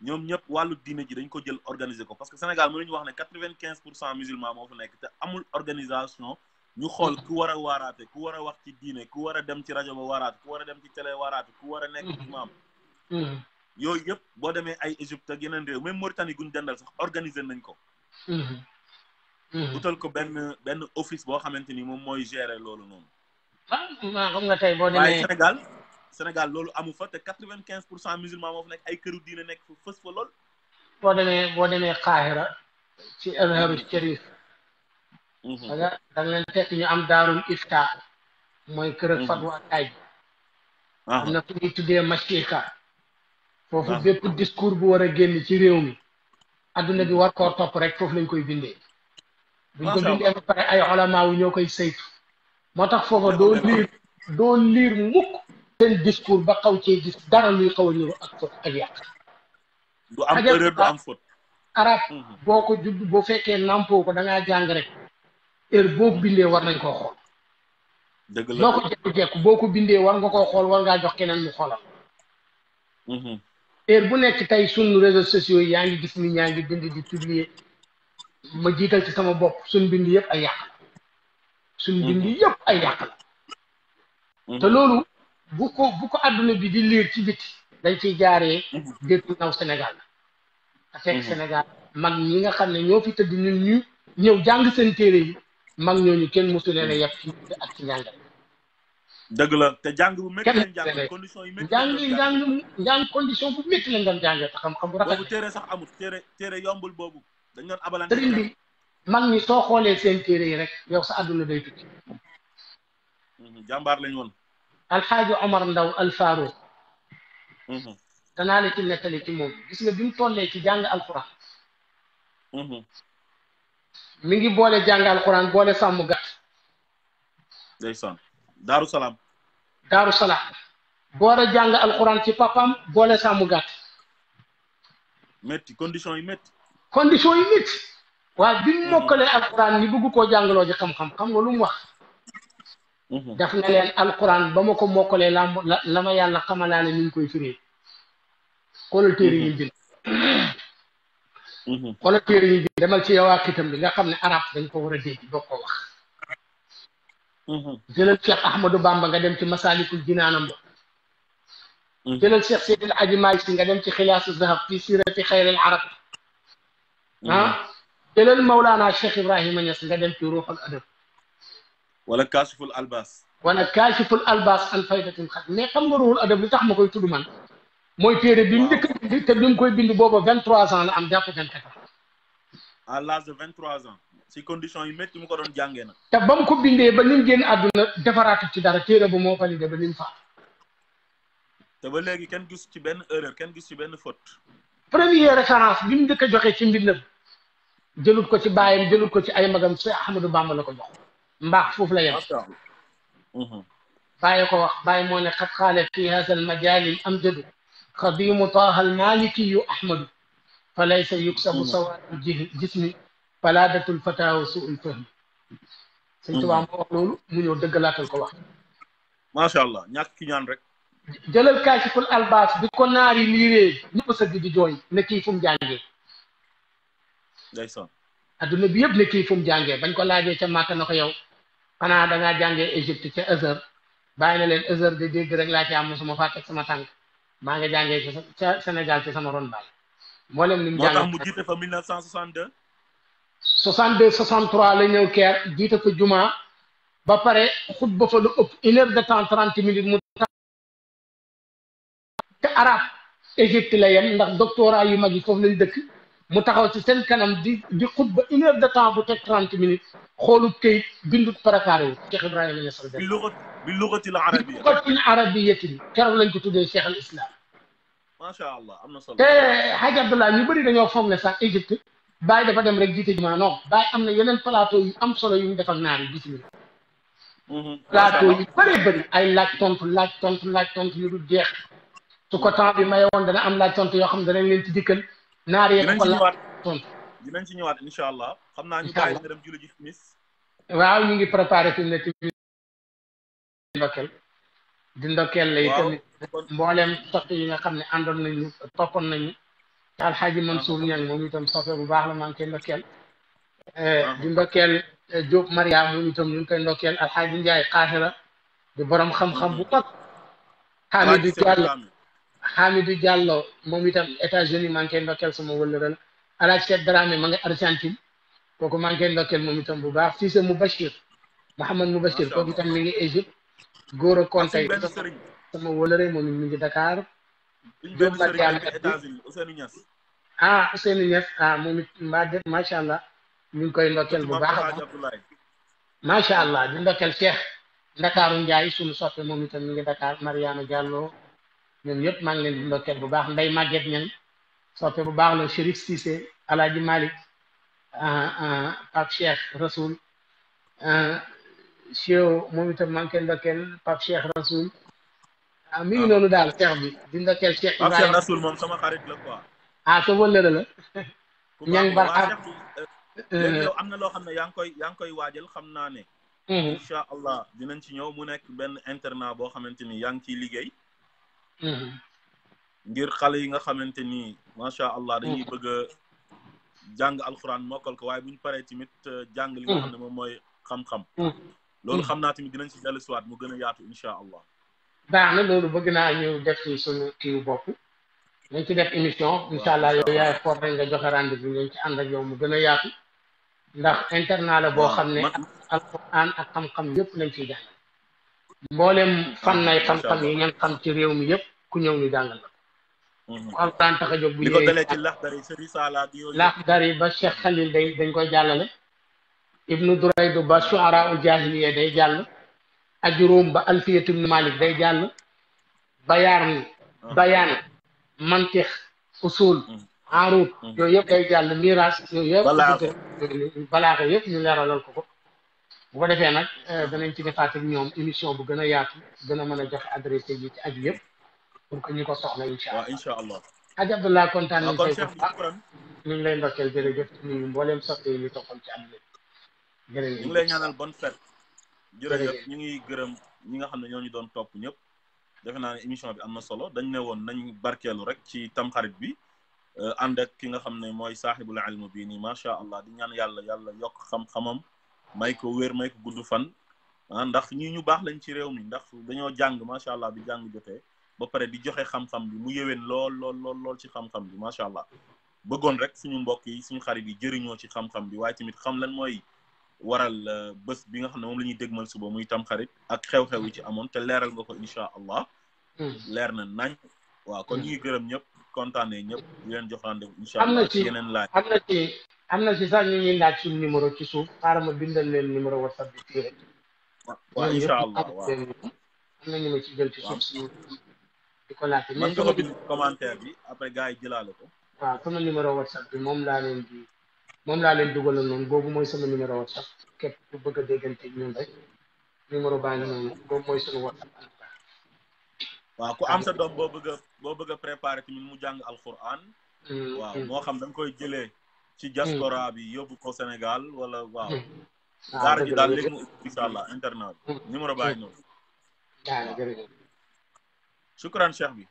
ñoom ñëpp wàllu diine ji dañ ko jël organiser ko parce que Sénégal mënuñu wax ne 95% musulman moo fa nekk te amul organisation ñu xool ku war a waaraate ku war a wax ci diine ku war a dem ci rajo ba waaraate ku war a dem ci télé waaraate ku war a nekk imam yooyu yëpp boo demee ay Égypte ak yeneen réew même Mauritanie guñ dendal sax organiser nañ ko utal ko benn office boo xamante ni moom mooy gérer loolu noonu maa xam nga tey boo demee waaye Sénégal loolu amu fa te 95% musulman moo fa nekk ay këru diine nekk fa fës fa lool boo demee Qahira ci Azharu Sharif da nga leen fekk ñu am daarul ifta mooy kër ak fatwa ay am na fu ñuy tuddee mashika foofu bépp discours bu war a génn ci réew mi adduna bi war koo topp rek foofu lañ koy bindee buñ ko bindee ba pare ay ulama wu ñoo koy saytu moo tax foofa doo liir mukk seen discours ba xaw cee gis dara luy xaw a ñëw ak faute ak yàq du am erreur du am faute arab boo ko judd boo fekkee nampoo ko da ngaa jàng rek heure boo bindee war nañ koo xool dëgg la loo ko jekku boo ko bindee war nga koo xool war ngaa jox keneen mu xoolal heure bu nekk tey sunu réseaux sociaux yi yaa ngi gis ni ñaa ngi bind di publier ma jiital ci sama bopp suñ bind yëpp ay yàq la suñ bind yëpp ay yàq la te loolu bu ko adduna bi di liir ci biti dañ ciy jaaree déetu naw Sénégal la te fekk Sénégal mag ñi nga xam ne ñoo fi tëdd ñun ñu ñëw jàng seen téere yi mag ñooñu kenn mosu leen a yàpp ci ak ci njàngale dëgg la te jàng bu métti lañ jàng condition yi métti njàng condition bu métti lañ doon jàngee te xam-xam bu rafet boobu téere sax amul téere yombul boobu dañ doon abalante sëriñ bi mag ñi soo xoolee seen téere yi rek yow sa àdduna day tukki jàmbaar lañ woon alxaaji Omar Ndaw alfaaro danaa la ci nettali ci moom gis nga bi mu tollee ci jàng alquran mi ngi boole jàng alquran boole sàmm gàtt ndeysaan Daaru Salaam boole jàng alquran ci papam boole sàmm gàtt métti condition yi métti waaye bi mu mokkalee alquran ni bëgg koo jàngaloo ji xam-xam xam nga lu mu wax daf na leen alquran ba ma ko mokkalee la ma yàlla xamalaale ni ñu koy firee xoolal téere yi bind xoolal téere yi bind demal ci yowaa kitam bi nga xam ne arab dañ ko war a dégg doo ko wax jëlal Cheikh Ahmadou Bamba nga dem ci Masalikul Jinaanam ba jëlal Cheikh Seydil Aji Malick Si nga dem ci Xilaasu Zahab fi sirati xayril arab jëlal Mawlana Cheikh Ibrahima Niass nga dem ci Ruuxul Adab wala Kaashiful Albaas an faydatil xat mais xam nga Ruuxul Adab li tax ma koy tudd man mooy téere bi mu njëkk a bind te bi mu koy bind booba 23 ans la am jàpp 24 ans à l'âge de 23 ans si condition yi métti mu ko doon jàngee nag te ba mu ko bindee ba ni mu génn àdduna defaraatu ci dara téere ba moo validé ba ni mu faat te ba léegi kenn gis ci benn erreur kenn gis ci benn faute première référence bi mu njëkk a joxe ci mbindam jëlut ko ci baayam jëlut ko ci ay magam Cheikh Ahmadou Bamba la ko jox mbaax foofu la yem bàyyi ko wax bàyyi moo ne xat xaale fi hada al majali amjadu xadimu taha al malikiyu ahmadu fa laysa yuksabu sawaatu jismi falaadatul fataawa suul fahmi sëñ Tuubaa moo wax loolu mu ñëw dëggalaatal ko wax macha allah ñàkk ki ñaan rek jëlal kaashiful albaas bi ko naari liiree ñëpp sëgg di jooy ne kii fu mu jàngee ndeysaan adduna bi yëpp ne kii fu mu jàngee bañ ko laajee ca Màkka na ko yow xanaa dangaa jàngee Égypte ca Azhar bàyyi na leen Azhar de dégg rek laa ci am mosuma faa teg sama tànk maa nga jàngee ca Sénégal ci sama ron baay mboolem ni mu jàngee moo tax mu jiite fa 1962 63 la ñëw Caire jiite fa juma ba pare xutba fa lu ëpp 1 heure de temps 30 minutes mu te arab Égypte la yem ndax doctorat yu mag yi foofu lañ dëkk mu taxaw ci seen kanam di xutba 1 heure de temps bu teg 30 minutes xoolut këyit bindut préparé wu Cheikh Ibrahima Niass bi lugatil arabiyya lugatil arabiyyatin keroog lañ ko tuddee cheikh al islam. macha allah am na solo. te Hadj Abdallah ñu bëri dañoo foog ne sax Égypte Baye dafa dem rek jiite jumaa non Baye am na yeneen plateau yu am solo yu ñu defal naar yi bisimilah. plateau yu bëree bëri ay laaj tontu yu dul jeex. su ko temps bi maye woon dana am laaj tontu yoo xam ne danañ leen ci dikkal. naar yee ko laaj tontu dinañ ci ñëwaat incha allah. xam naa ñu bàyyi nga dem julli ji timis. waaw ñu ngi préparé fi mu ne tamit di ndokkeel lay tamit mbooleem soppe yi nga xam ne àndoon nañu toppoon nañu alxaaji Mansour Niang moom itam soppe bu baax la maa ngi koy ndokkeel di ndokkeel Diop Maria moom itam ñu ngi koy ndokkeel alxaaji Ndiaye Xaasira di borom xam-xam bu mag Hamidou Diallo moom itam États-Unis maa ngi koy ndokkeel sama wëllëre la alaaj Cheikh Dramé ma nga Argentine kooku maa ngi koy ndokkeel moom itam bu baax Cissé Moubachir Mouhamad Moubachir kooku itam mi ngi Égypte góor a konte sama wëllëre moom mi ngi Dakar Diop Mariam Ousseynou Niass moom it mbaa def macha allah ñu ngi koy ndokkeel bu baax a baax macha allah di ndokkeel Cheikh Ndakaaru Ndiaye suñu soppe moom itam mi ngi Dakar Mariama Diallo ñoom ñëpp maa ngi leen di ndokkeel bu baax Ndeye Maguette Niang soppe bu baax la Chérif Cissé Alaaji Malick Pape Cheikh Rasoul Cheikh moom itam maa ngi koy ndokkeel Pape Cheikh Rasoul mi ngi noonu daal Cheikh bi di ndokkeel Cheikh Ibrahima Pape Cheikh Rasoul moom sama xarit la quoi. sa wëllëre la ñang barxam léegi yow am na loo xam ne yaa ngi koy waajal xam naa ne incha allah dinañ ci ñëw mu nekk benn internat boo xamante ni yaa ngi ciy liggéey ngir xale yi nga xamante ni macha allah dañuy bëgg a jàng alxuraan mokkal ko waaye bu ñu paree tamit jàng li nga xam ne moom mooy xam-xam loolu xam naa tamit dinañ ci dellu siwaat mu gën a yaatu incha allah baax na loolu bëgg naa ñu def ci suñu kii bopp nañ ci def émission incha allah yow yaay xool rek nga joxe rendez-vous ñu ci ànd ak yow mu gën a yaatu ndax internat la boo xam ne alquran ak xam-xam yëpp lañ ciy jàngal mboolem fan nay xam-xam yi ngeen xam ci réew mi yëpp ku ñëw ñu jàngal la ku alquran tax a jóg bu ñëwee Laxdari ba Cheikh Khalil dañ koy jàllale Ibnu Duraydu ba Shuara ul Jahiliya day jàll Ajurum ba Alfiyatu ibnu Malik day jàll bayaan mantiq usul arut yooyu yëpp day jàll miraas yooyu yëpp balaaxa yëpp ñu leeralal ko bu ko defee nag danañ ci defaat ak ñoom émission bu gën a yaatu gën a mën a joxe adressé yi ci aju yëpp pour que ñu ko soxla incha allah Hadj Abdallah kontaan nañ tey ñu ngi lay ndokkeel jërëjëf nuyu mbooleem soppe yi ñu toppoon ci àdduna jërëjëf ñu ngi lay ñaanal bonne fête jërëjëf ñu ngi gërëm ñi nga xam ne ñoo ñu doon topp ñëpp defe naa ne émission bi am na solo dañ ne woon nañ barkeelu rek ci tamxarit bi ànd ak ki nga xam ne mooy saaxibul ilm bii nii macha allah di ñaan yàlla yokk xam-xamam may ko wér may ko gudd fan ndax ñii ñu baax lañ ci réew mi ndax dañoo jàng macha allah bi jàng jotee ba pare di joxe xam-xam bi mu yéwén lool ci xam-xam bi macha allah bëggoon rek suñu mbokk yi suñu xarit yi jëriñoo ci xam-xam bi waaye tamit xam lan mooy waral bés bi nga xam ne moom la ñuy dégmal suba muy tamxarit ak xew-xew yi ci amoon te leeral nga ko incha allah leer na nañ waaw kon ñu ngi gërëm ñëpp kontaane ñëpp di leen jox rendez-vous incha allah ci yeneen laaj am na ci sax ñu ñuy laaj suñu numéro ci suuf xaaral ma bindal leen numéro whatsapp bi fii rek waaw incha allah waaw am na ñu ma ci jël ci suuf si di ko laajte man ko bind commentaire bi après gars yi jëlaale ko waaw sama numéro whatsapp bi moom laa leen dugaloon noonu boobu mooy sama numéro whatsapp képp ku bëgg a déggante ñun rek numéro baa ngi noonu boobu mooy suñu whatsapp waaw ku am sa doom boo bëgg a préparer tamit mu jàng alquran waaw moo xam da nga koy jëlee ci diaspora bi yóbbu ko Sénégal wala waaw daara ji daal léegi mu incha allah internet bi numéro baa ngi noonu jërëjëf shukran cheikh bi